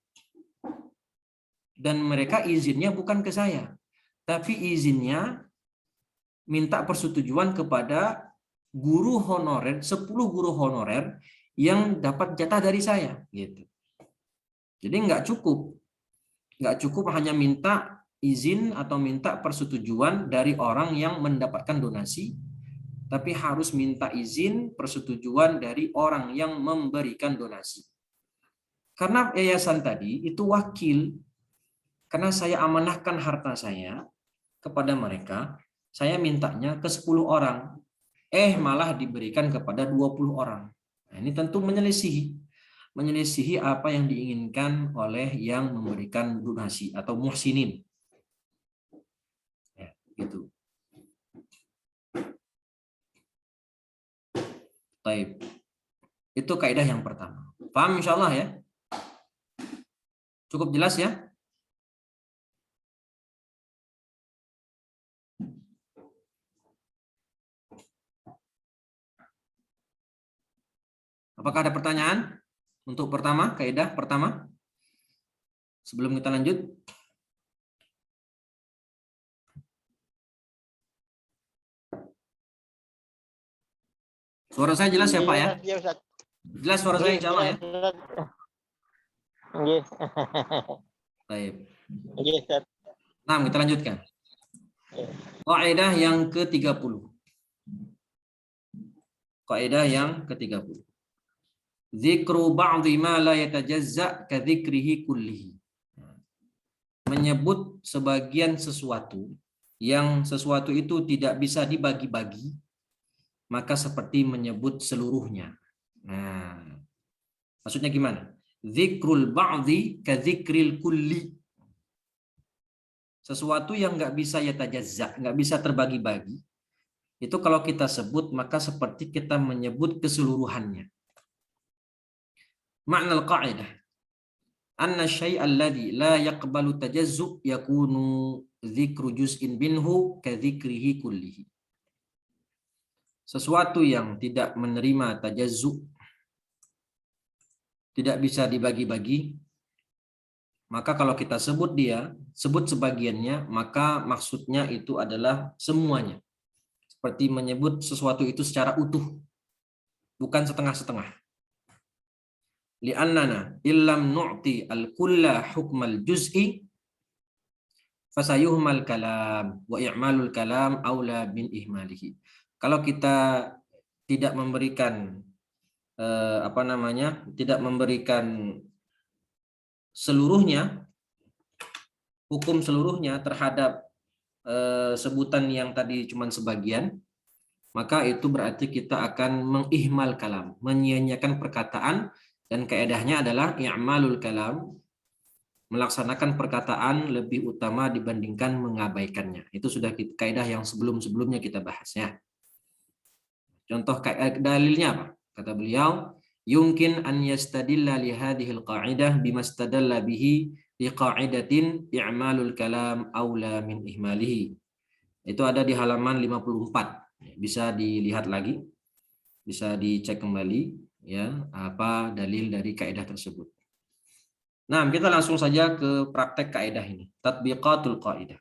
Dan mereka izinnya bukan ke saya, tapi izinnya minta persetujuan kepada guru honorer, 10 guru honorer yang dapat jatah dari saya gitu. Jadi nggak cukup hanya minta izin atau minta persetujuan dari orang yang mendapatkan donasi, tapi harus minta izin persetujuan dari orang yang memberikan donasi. Karena yayasan tadi itu wakil, karena saya amanahkan harta saya kepada mereka, saya mintanya ke 10 orang, malah diberikan kepada 20 orang. Nah, ini tentu menyelisihi apa yang diinginkan oleh yang memberikan donasi atau muhsinin. Ya, gitu. Baik. Itu kaidah yang pertama. Paham insyaallah ya? Cukup jelas ya? Apakah ada pertanyaan untuk kaidah pertama? Sebelum kita lanjut. Suara saya jelas ya Pak ya? Jelas suara saya insyaallah ya? Baik. Nah, kita lanjutkan. Kaidah yang ke-30. Kaidah yang ke-30. Dzikru ba'dhi ma la yatajazza ka dzikrihi kullihi. Menyebut sebagian sesuatu yang sesuatu itu tidak bisa dibagi-bagi, maka seperti menyebut seluruhnya. Nah, maksudnya gimana? Dzikrul ba'dhi ka dzikril kulli. Sesuatu yang nggak bisa yatajazza, nggak bisa terbagi-bagi, itu kalau kita sebut maka seperti kita menyebut keseluruhannya. Makna al-qa'idah anna syai'a alladhi la yaqbalu tajazzu yakunu dzikru juz'in minhu ka dzikrihi kullihi. Sesuatu yang tidak menerima tajazzu, tidak bisa dibagi-bagi, maka kalau kita sebut sebut sebagiannya, maka maksudnya itu adalah semuanya. Seperti menyebut sesuatu itu secara utuh, bukan setengah-setengah. Li'annana illam nu'ti al-kulla hukmal juz'i fasayuhmal kalam wa i'malul kalam aula bin ihmalihi. Kalau kita tidak memberikan tidak memberikan seluruhnya, hukum seluruhnya terhadap sebutan yang tadi cuma sebagian, maka itu berarti kita akan mengihmal kalam, menyia-nyiakan perkataan, dan kaedahnya adalah i'malul kalam, melaksanakan perkataan lebih utama dibandingkan mengabaikannya. Itu sudah kaedah yang sebelum-sebelumnya kita bahas ya. Contoh dalilnya apa? Kata beliau, yumkin an yastadilla li hadhil qa'idah bimastadalla bihi li qa'idatin i'malul kalam aula min ihmalihi. Itu ada di halaman 54. Bisa dilihat lagi. Bisa dicek kembali ya apa dalil dari kaidah tersebut. Nah, kita langsung saja ke praktek kaidah ini. Tatbiqatul qaidah.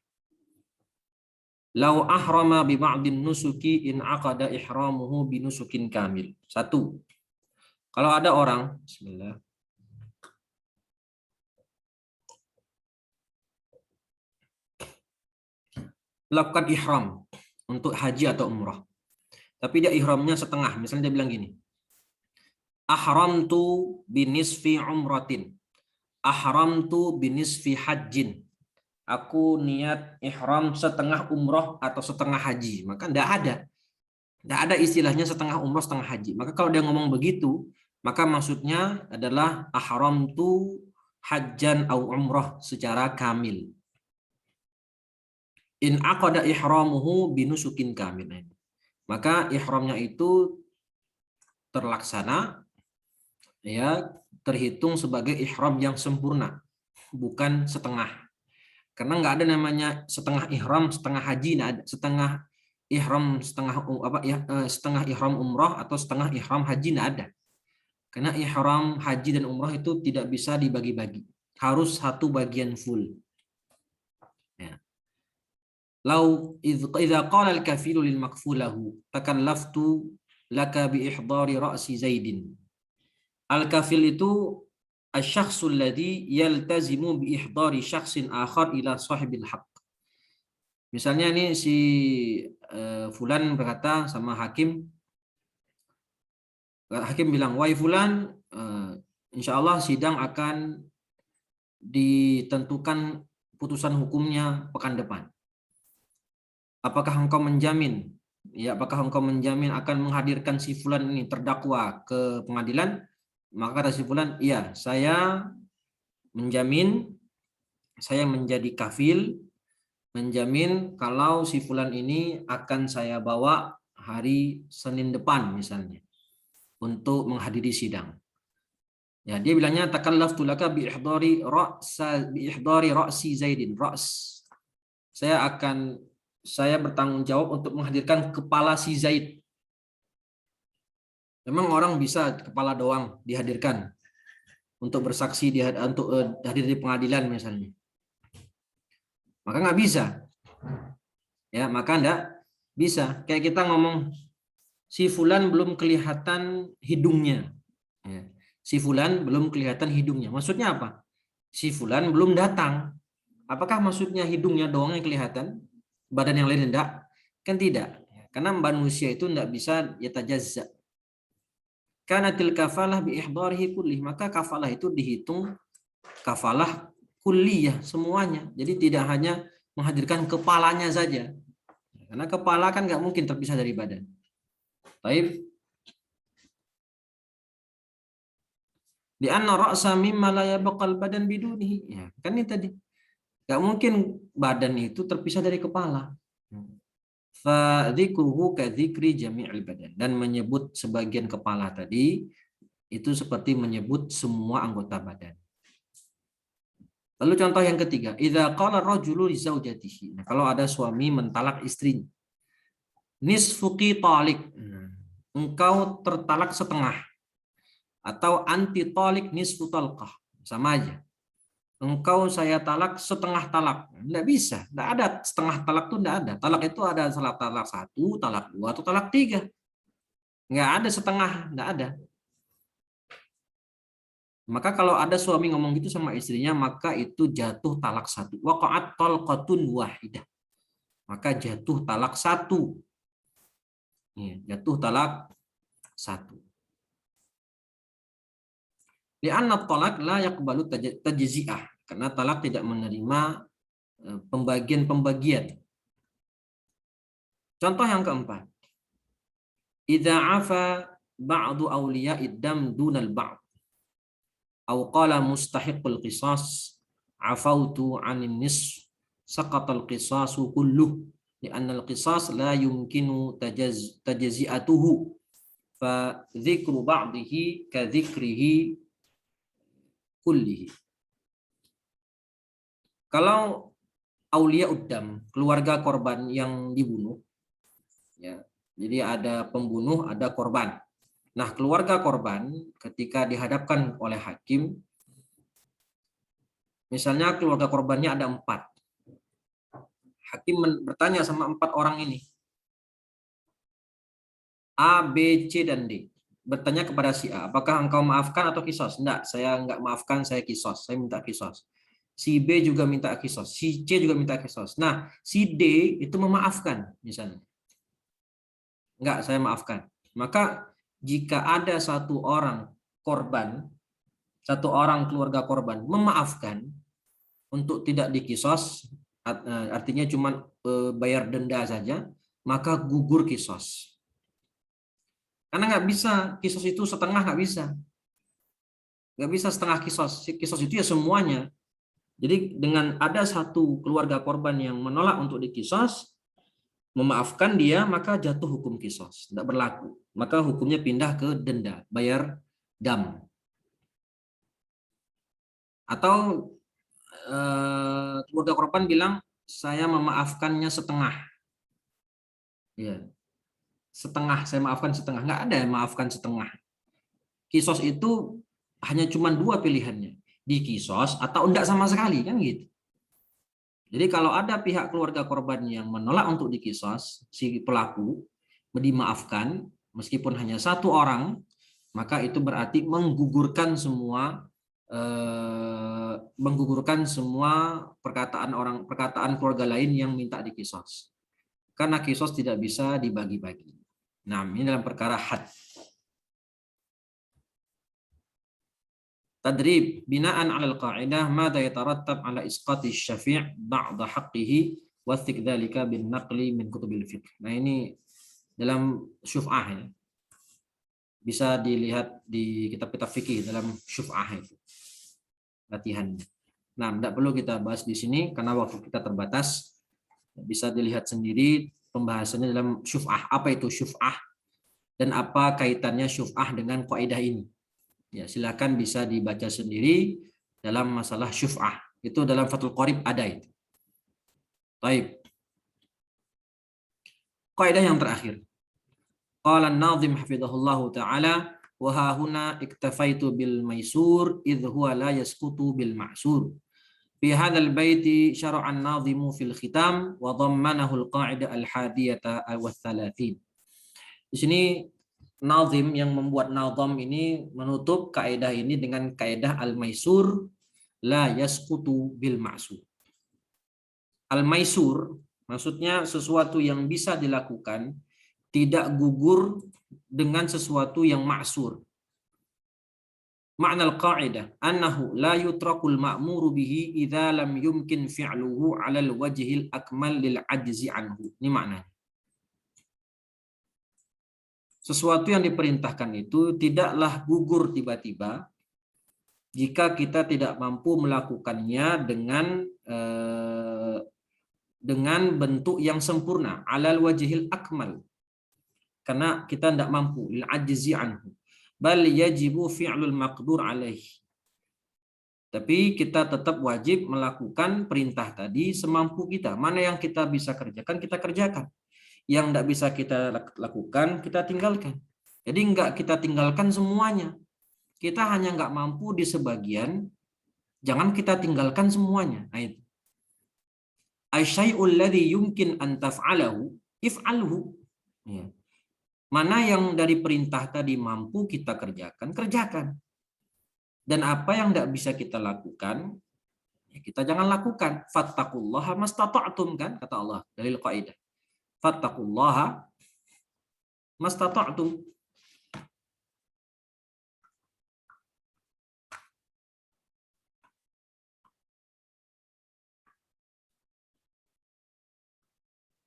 Lau ahrama bi ba'din nusuki in aqada ihramuhu bi nusukin kamil. 1. Kalau ada orang, bismillah. Lakukan ihram untuk haji atau umrah. Tapi dia ihramnya setengah. Misalnya dia bilang gini. Ahramtu binisfi umratin. Ahramtu binisfi hajjin. Aku niat ihram setengah umroh atau setengah haji. Maka tidak ada istilahnya setengah umroh setengah haji. Maka kalau dia ngomong begitu, maka maksudnya adalah ahramtu hajjan au umroh secara kamil. In aqada ihramuhu binusukin kamil. Maka ihramnya itu terlaksana, ya, terhitung sebagai ihram yang sempurna, bukan setengah. Karena nggak ada namanya setengah ihram setengah haji, nggak ada. Setengah ihram setengah ihram umrah atau setengah ihram haji, nggak ada. Karena ihram haji dan umrah itu tidak bisa dibagi-bagi, harus satu bagian full. Ya. Lau idza qala al-kafilu lil makfulahu takallaftu laka bi ihdari ra'si Zaidin. Al-kafil itu asy-syakhsul ladzi yaltazimu bi ihdari syakhsin akhar ila sahibil haqq. Misalnya ini si fulan berkata sama hakim. Hakim bilang, "Wahai fulan, insyaallah sidang akan ditentukan putusan hukumnya pekan depan. Apakah engkau menjamin? Ya, apakah engkau menjamin akan menghadirkan si fulan ini terdakwa ke pengadilan?" Maka kata si fulan, "Iya, saya menjamin, saya menjadi kafil, menjamin kalau si fulan ini akan saya bawa hari Senin depan misalnya untuk menghadiri sidang." Ya, dia bilangnya takallaftu laka bi ihdari ra'si Zaidin. Ra's. Saya bertanggung jawab untuk menghadirkan kepala si Zaid. Memang orang bisa kepala doang dihadirkan untuk bersaksi untuk hadir di pengadilan misalnya. Maka nggak bisa. Ya, maka nggak bisa. Kayak kita ngomong si fulan belum kelihatan hidungnya. Ya. Si fulan belum kelihatan hidungnya. Maksudnya apa? Si fulan belum datang. Apakah maksudnya hidungnya doang yang kelihatan? Badan yang lain enggak? Kan tidak. Karena manusia itu enggak bisa yatajazza. kanatil kafalah bi ihdarihi kullih, maka kafalah itu dihitung kafalah kulliyah semuanya. Jadi tidak hanya menghadirkan kepalanya saja. Karena kepala kan nggak mungkin terpisah dari badan. Baik. Di anna ra'sa mimma la yabqal badan bidunihi. Ya, kan ini tadi. Nggak mungkin badan itu terpisah dari kepala. Fa dzikruhu ka dzikri jami'il badan, dan menyebut sebagian kepala tadi itu seperti menyebut semua anggota badan. Lalu contoh yang ketiga, idza qala rajulu li zaujatihi. Nah, kalau ada suami mentalak istrinya. Nisfuki talik. Engkau tertalak setengah. Atau anti talik nisfu talqah. Sama aja. Engkau saya talak setengah talak. Enggak bisa. Enggak ada setengah talak itu, enggak ada. Talak itu ada salah talak 1, talak 2, atau talak 3. Enggak ada setengah, enggak ada. Maka kalau ada suami ngomong gitu sama istrinya, maka itu jatuh talak 1. Waqa'at talqatun wahidah. Maka jatuh talak 1. Jatuh talak 1. Li'anna talak la yaqbalu tajzi'ah. Karena talak tidak menerima pembagian-pembagian. Contoh yang keempat. Idza 'afa ba'du awliya'id dam dunal ba'd. Aw qala mustahiqul qisas 'afautu 'anin nisf saqatal qisasu kulluh li'anna al-qisas la yumkinu tajzi'atuhu fa dzikru ba'dihi ka dzikrihi kullihi. Kalau aulia uddam, keluarga korban yang dibunuh, ya, jadi ada pembunuh, ada korban. Nah, keluarga korban ketika dihadapkan oleh hakim, misalnya keluarga korbannya ada 4. Hakim bertanya sama 4 orang ini, A, B, C, dan D. Bertanya kepada si A, apakah engkau maafkan atau kisos? Enggak, saya enggak maafkan, saya kisos, saya minta kisos. Si B juga minta kisos, si C juga minta kisos. Nah, si D itu memaafkan misalnya. Enggak, saya maafkan. Maka jika ada satu orang korban, satu orang keluarga korban memaafkan untuk tidak dikisos, artinya cuma bayar denda saja, maka gugur kisos. Karena nggak bisa, kisos itu setengah nggak bisa. Nggak bisa setengah kisos. Kisos itu ya semuanya. Jadi dengan ada satu keluarga korban yang menolak untuk dikisos, memaafkan dia, maka jatuh hukum kisos. Tidak berlaku. Maka hukumnya pindah ke denda, bayar dam. Atau keluarga korban bilang, saya memaafkannya setengah. Ya. Setengah, saya maafkan setengah. Nggak ada yang maafkan setengah. Kisos itu hanya cuma 2 pilihannya. Dikisos atau enggak sama sekali, kan gitu. Jadi kalau ada pihak keluarga korban yang menolak untuk dikisos, si pelaku dimaafkan, meskipun hanya 1 orang, maka itu berarti menggugurkan semua perkataan keluarga lain yang minta dikisos. Karena kisos tidak bisa dibagi-bagi. Nah, ini dalam perkara had. Tadrib binaan 'ala al-qa'idah madza yatarattab 'ala isqati asy-syafi' ba'da haqqihi wa istiqdalika bin naqli min kutubil fiqh. Nah, ini dalam syuf'ah ya. Bisa dilihat di kitab-kitab fikih dalam syuf'ah itu. Latihannya. Nah, tidak perlu kita bahas di sini karena waktu kita terbatas. Bisa dilihat sendiri pembahasannya dalam syuf'ah. Apa itu syuf'ah dan apa kaitannya syuf'ah dengan kaidah ini? Ya, silakan bisa dibaca sendiri dalam masalah syuf'ah. Itu dalam Fathul Qorib ada itu. Baik. Kaidah yang terakhir. Qala an-nazim hafizahullahu ta'ala wa ha huna iktafaitu bil maisur idh huwa la yasqutu bil ma'sur. Fi hadzal baiti syara'a an-nazimu fil khitam wa dhammanahu al-qa'idah al-hadiyata wa thalathin. Di sini nazim yang membuat nazam ini menutup kaidah ini dengan kaidah al-maisur la yasqutu bil ma'sur. Al-maisur maksudnya sesuatu yang bisa dilakukan tidak gugur dengan sesuatu yang ma'sur. Makna al-qa'idah annahu la yutrakul ma'muru bihi idza lam yumkin fi'luhu 'ala al-wajhil akmal lil ajzi anhu. Ini maknanya. Sesuatu yang diperintahkan itu tidaklah gugur tiba-tiba jika kita tidak mampu melakukannya dengan bentuk yang sempurna, 'alal wajhil akmal. Karena kita tidak mampu, lil ajzi anhu. Bal yajibu fi'lul maqdur alaih. Tapi kita tetap wajib melakukan perintah tadi semampu kita. Mana yang kita bisa kerjakan, kita kerjakan. Yang tidak bisa kita lakukan, kita tinggalkan. Jadi enggak kita tinggalkan semuanya. Kita hanya enggak mampu di sebagian, jangan kita tinggalkan semuanya. Nah, itu. Asyai'ul ladzi yumkin an taf'alahu, if'alhu. Ya. Mana yang dari perintah tadi mampu kita kerjakan, kerjakan. Dan apa yang tidak bisa kita lakukan, ya kita jangan lakukan. Fattaqullaha mastata'tum, kan kata Allah dalil qaidah. Fattaqullaha mastata'tum.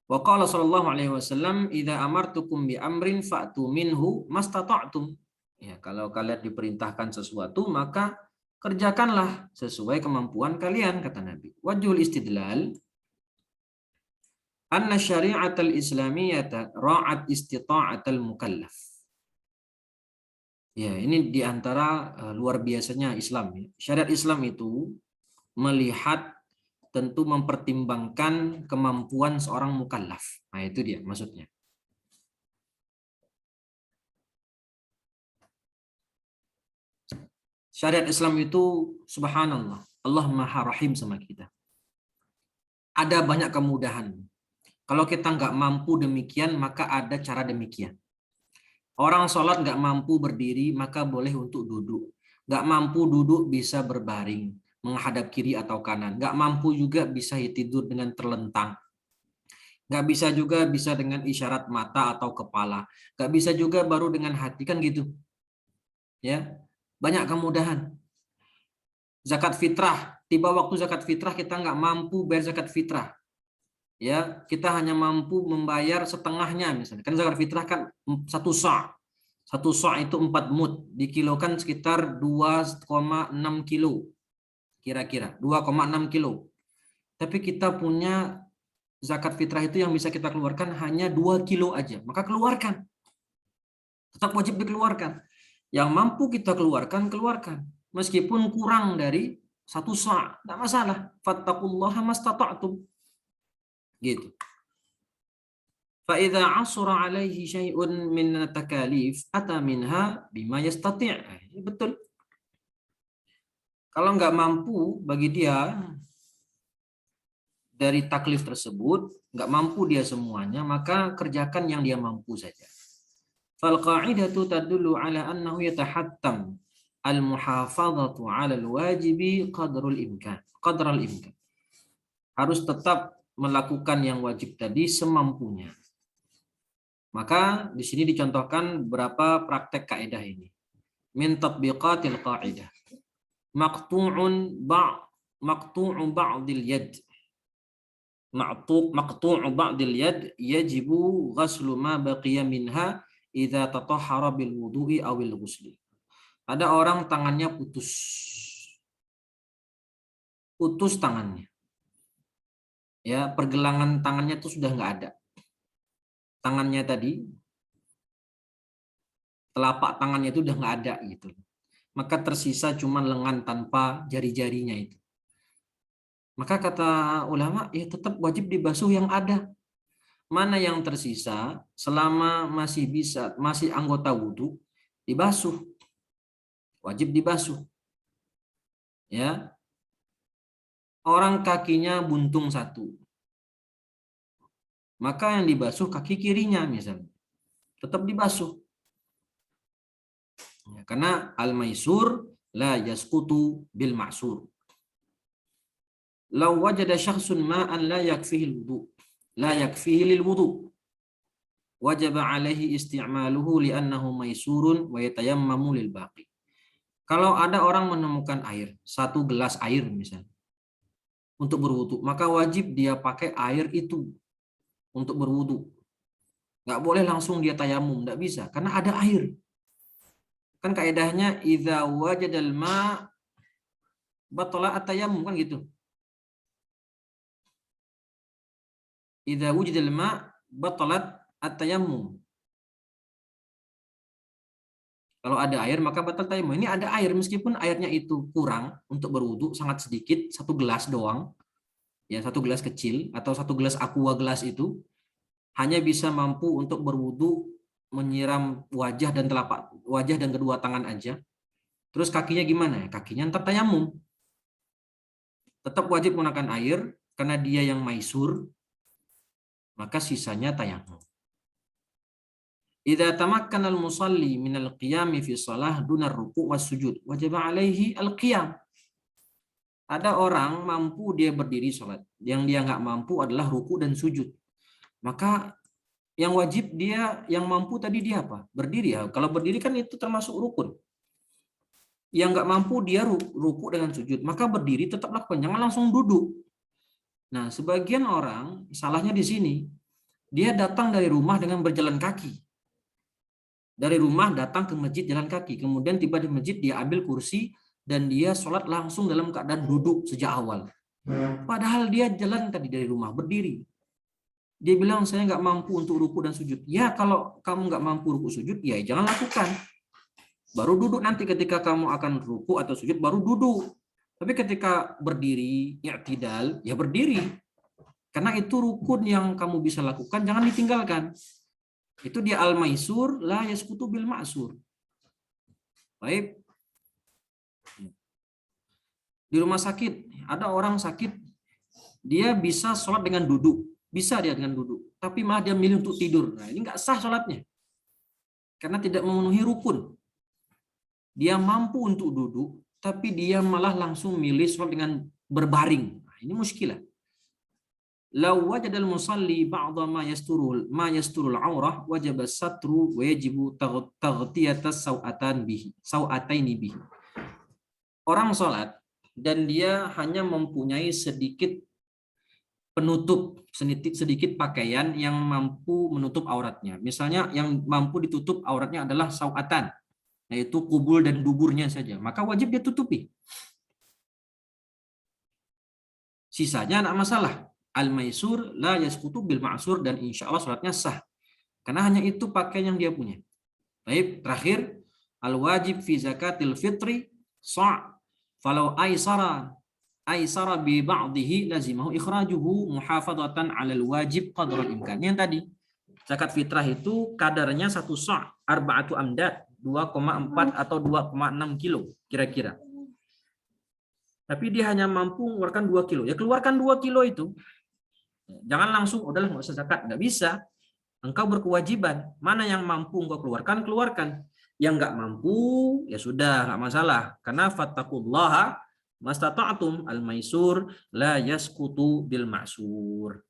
Wa qala sallallahu alaihi wasallam, "Idza amartukum bi amrin fa'tu minhu mastata'tum." Ya, kalau kalian diperintahkan sesuatu, maka kerjakanlah sesuai kemampuan kalian, kata Nabi. Wajhul istidlal anna syari'atal islamiyyata ra'at istita'atal mukallaf. Ya, ini diantara luar biasanya Islam. Ya. Syariat Islam itu melihat, tentu mempertimbangkan kemampuan seorang mukallaf. Nah, itu dia maksudnya. Syariat Islam itu subhanallah, Allah Maha Rahim sama kita. Ada banyak kemudahan. Kalau kita nggak mampu demikian, maka ada cara demikian. Orang sholat nggak mampu berdiri, maka boleh untuk duduk. Nggak mampu duduk bisa berbaring, menghadap kiri atau kanan. Nggak mampu juga bisa tidur dengan terlentang. Nggak bisa juga bisa dengan isyarat mata atau kepala. Nggak bisa juga baru dengan hati, kan gitu. Ya, banyak kemudahan. Zakat fitrah, tiba waktu zakat fitrah kita nggak mampu bayar zakat fitrah. Ya, kita hanya mampu membayar setengahnya misalnya. Kan zakat fitrah kan 1 sa'. 1 sa' itu 4 mud, dikilokan sekitar 2,6 kilo. Kira-kira 2,6 kilo. Tapi kita punya zakat fitrah itu yang bisa kita keluarkan hanya 2 kilo aja. Maka keluarkan. Tetap wajib dikeluarkan. Yang mampu kita keluarkan, keluarkan. Meskipun kurang dari 1 sa', tidak masalah. Fattaqullaha mastata'tum. Gitu. Fa'idha asura alaihi syai'un min takalif ata minha bima yastati'. Betul. Kalau nggak mampu bagi dia dari taklif tersebut, nggak mampu dia semuanya, maka kerjakan yang dia mampu saja. Fal qa'idatu tadullu ala annahu yatahattam al muhafazatu 'ala al wajibi qadrul imkan. Harus tetap melakukan yang wajib tadi semampunya. Maka di sini dicontohkan beberapa praktek kaidah ini. Min tatbiqatil qa'idah. Maqtu'u ba'dil yad. Maqtu'u ba'dil yad yajibu ghaslu ma baqiya minha idza tatahhara bil wudu'i awil ghusli. Ada orang tangannya putus. Putus tangannya. Ya, pergelangan tangannya itu sudah nggak ada. Tangannya tadi, telapak tangannya itu udah nggak ada gitu. Maka tersisa cuma lengan tanpa jari-jarinya itu. Maka kata ulama, ya tetap wajib dibasuh yang ada. Mana yang tersisa, selama masih anggota wudhu, dibasuh. Wajib dibasuh. Ya. Orang kakinya buntung satu. Maka yang dibasuh kaki kirinya misalnya. Tetap dibasuh. Ya, karena al-maisur la yasqutu bil ma'sur. Law wajada syakhsun ma'an la yakfihi al-wudu. La yakfihi lil wudu. Wajaba alaihi isti'maluhu li'annahu maisurun wa yatayammamu lil baqi. Kalau ada orang menemukan air, 1 gelas air misalnya, untuk berwudu, maka wajib dia pakai air itu untuk berwudu. Nggak boleh langsung dia tayamum, nggak bisa, karena ada air. Kan kaidahnya idza wajadal ma batala at-tayammum, kan gitu. Idza wujidal ma batalat at-tayammum. Kalau ada air maka batal tayammum. Ini ada air, meskipun airnya itu kurang untuk berwudu, sangat sedikit, 1 gelas doang, ya 1 gelas kecil atau 1 gelas aqua gelas itu hanya bisa mampu untuk berwudu, menyiram wajah dan telapak wajah dan kedua tangan aja. Terus kakinya gimana? Kakinya ntar tayamum. Tetap wajib menggunakan air karena dia yang maisur, maka sisanya tayamum. Idza tamakkana al-musalli min al-qiyam fi shalah duna ruku' was sujud, wajib alaihi al-qiyam. Ada orang mampu dia berdiri sholat, yang dia nggak mampu adalah ruku dan sujud. Maka yang wajib dia, yang mampu tadi dia apa? Berdiri ya. Kalau berdiri kan itu termasuk rukun. Yang nggak mampu dia ruku dengan sujud, maka berdiri tetap lakukan, jangan langsung duduk. Nah, sebagian orang salahnya di sini, dia datang dari rumah dengan berjalan kaki. Dari rumah datang ke masjid jalan kaki, kemudian tiba di masjid dia ambil kursi dan dia sholat langsung dalam keadaan duduk sejak awal. Padahal dia jalan tadi dari rumah berdiri. Dia bilang saya nggak mampu untuk ruku dan sujud. Ya kalau kamu nggak mampu ruku sujud, ya jangan lakukan. Baru duduk nanti ketika kamu akan ruku atau sujud baru duduk. Tapi ketika berdiri, i'tidal, ya berdiri. Karena itu rukun yang kamu bisa lakukan, jangan ditinggalkan. Itu dia al-maisur la yasqutu bil ma'sur. Baik. Di rumah sakit, ada orang sakit, dia bisa sholat dengan duduk. Bisa dia dengan duduk. Tapi malah dia milih untuk tidur. Nah, ini nggak sah sholatnya. Karena tidak memenuhi rukun. Dia mampu untuk duduk, tapi dia malah langsung milih sholat dengan berbaring. Nah, ini muskilah. Law wajadal musalli ba'dha ma yasturul aurah wajib satru wa yajibu taghtiyatas sawataini bihi. Orang sholat dan dia hanya mempunyai sedikit penutup, sedikit pakaian yang mampu menutup auratnya. Misalnya yang mampu ditutup auratnya adalah sawatan, yaitu kubul dan duburnya saja, maka wajib dia tutupi. Sisanya tidak masalah. Al-maisur la yasqutu bil ma'sur, dan insya Allah sholatnya sah. Karena hanya itu pakaian yang dia punya. Baik, terakhir, al-wajib fi zakatil fitri sa' falau aisara bi ba'dihi lazimahu ikhrajuhu muhafadatan 'alal wajib qadra imkan. Yang tadi, zakat fitrah itu kadarnya 1 sa', arba'atu amdad, 2,4 atau 2,6 kilo kira-kira. Tapi dia hanya mampu mengeluarkan 2 kilo. Ya keluarkan 2 kilo itu. Jangan langsung, udahlah nggak usah zakat. Nggak bisa. Engkau berkewajiban. Mana yang mampu engkau keluarkan, keluarkan. Yang nggak mampu, ya sudah, nggak masalah. Karena fattaqullaha mastata'tum al-maisur la yasqutu bil ma'sur.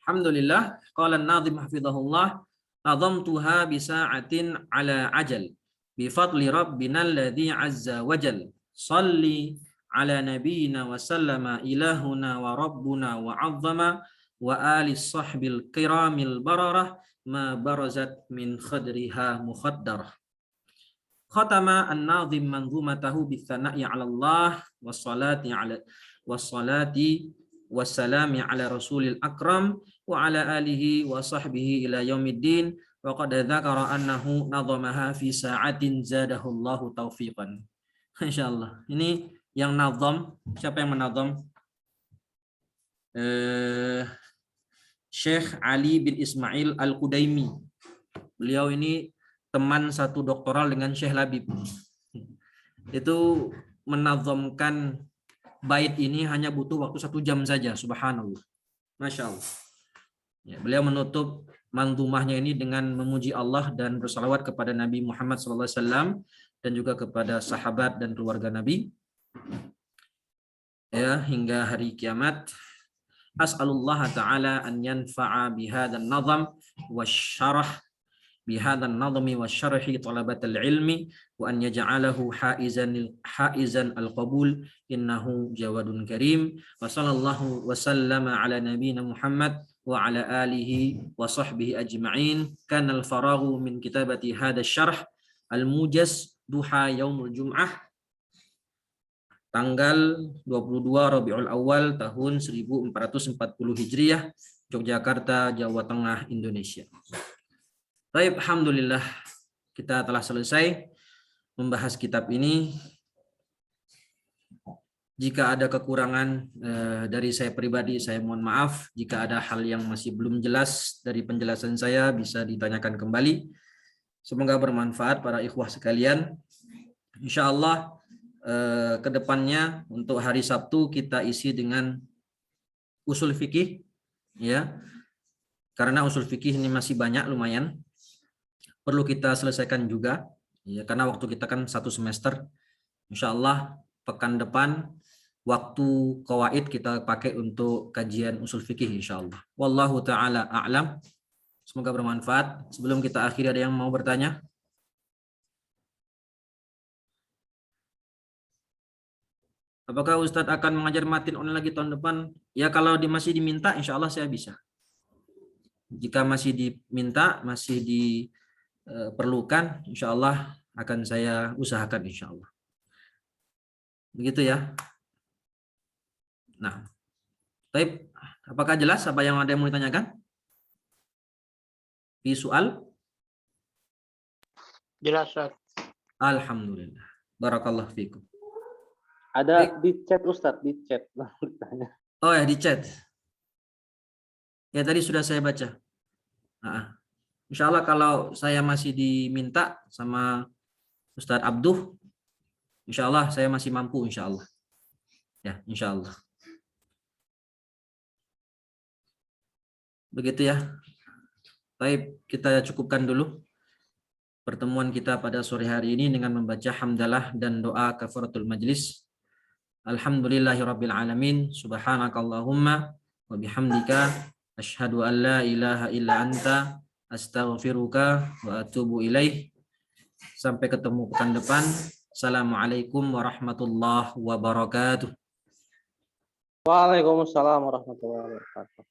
Alhamdulillah, qala an-nadhim hafizahullah, nadhamtuha bisa'atin ala ajal bi fadli rabbina alladhi azza wajal. Salli ala nabiyyina wa sallama ilahuna wa rabbuna wa 'azzama wa ali sahbil kiramil bararah ma barazat min khadriha mukhaddarah. Khatama an-nadhim manzumatahu bitsana'i 'ala Allah wassalati 'ala wassalati wassalami 'ala rasulil akram wa 'ala alihi wa sahbihi ila yaumiddin wa qad dzakara annahu nadhamaha fi sa'atin zadahullahu taufiqan. Insyaallah. Ini yang nazam, siapa yang menazam? Syekh Ali bin Ismail Al-Qudaimi. Beliau ini teman satu doktoral dengan Syekh Labib. Itu menazamkan bait ini hanya butuh waktu 1 jam saja, subhanallah. Masya Allah. Ya, beliau menutup manzumahnya ini dengan memuji Allah dan bersalawat kepada Nabi Muhammad SAW dan juga kepada sahabat dan keluarga Nabi. Ya, hingga hari kiamat. As'alullah ta'ala an yanfa'a bihadzal nazam wasyarah بهذا النظم والشرح طلبة العلم وأن يجعله حائزا القبول إنه جواد كريم وصلى الله وسلم على نبينا محمد وعلى آله وصحبه أجمعين. كان الفراغ من كتابة هذا الشرح الموجز duha yaumul jum'ah tanggal 22 Rabiul Awal tahun 1440 Hijriah, Yogyakarta, Jawa Tengah, Indonesia. Baik, alhamdulillah kita telah selesai membahas kitab ini. Jika ada kekurangan dari saya pribadi, saya mohon maaf. Jika ada hal yang masih belum jelas dari penjelasan saya, bisa ditanyakan kembali. Semoga bermanfaat para ikhwah sekalian. Insya Allah kedepannya untuk hari Sabtu kita isi dengan usul fikih, ya. Karena usul fikih ini masih banyak, lumayan. Perlu kita selesaikan juga, ya. Karena waktu kita kan 1 semester. Insya Allah pekan depan waktu qawaid kita pakai untuk kajian usul fikih insya Allah. Wallahu ta'ala a'lam. Semoga bermanfaat. Sebelum kita akhiri, ada yang mau bertanya? Apakah Ustadz akan mengajar matin online lagi tahun depan? Ya kalau masih diminta, insya Allah saya bisa. Jika masih diminta, masih diperlukan, insya Allah akan saya usahakan insya Allah. Begitu ya. Nah, baik. Apakah jelas apa yang ada yang mau ditanyakan? Di soal? Jelas, Ustaz. Alhamdulillah. Barakallah fikum. Ada di chat Ustaz, di chat. Oh ya, di chat. Ya tadi sudah saya baca. Nah, insya Allah kalau saya masih diminta sama Ustadz Abduh, insya Allah saya masih mampu insya Allah. Ya, insya Allah. Begitu ya. Baik, kita cukupkan dulu pertemuan kita pada sore hari ini dengan membaca hamdalah dan doa kafaratul majlis. Alhamdulillahirabbil alamin. Subhanakallahumma wa bihamdika asyhadu an la ilaha illa anta astaghfiruka wa atubu ilaih. Sampai ketemu pekan depan. Assalamualaikum warahmatullahi wabarakatuh. Waalaikumsalam warahmatullahi wabarakatuh.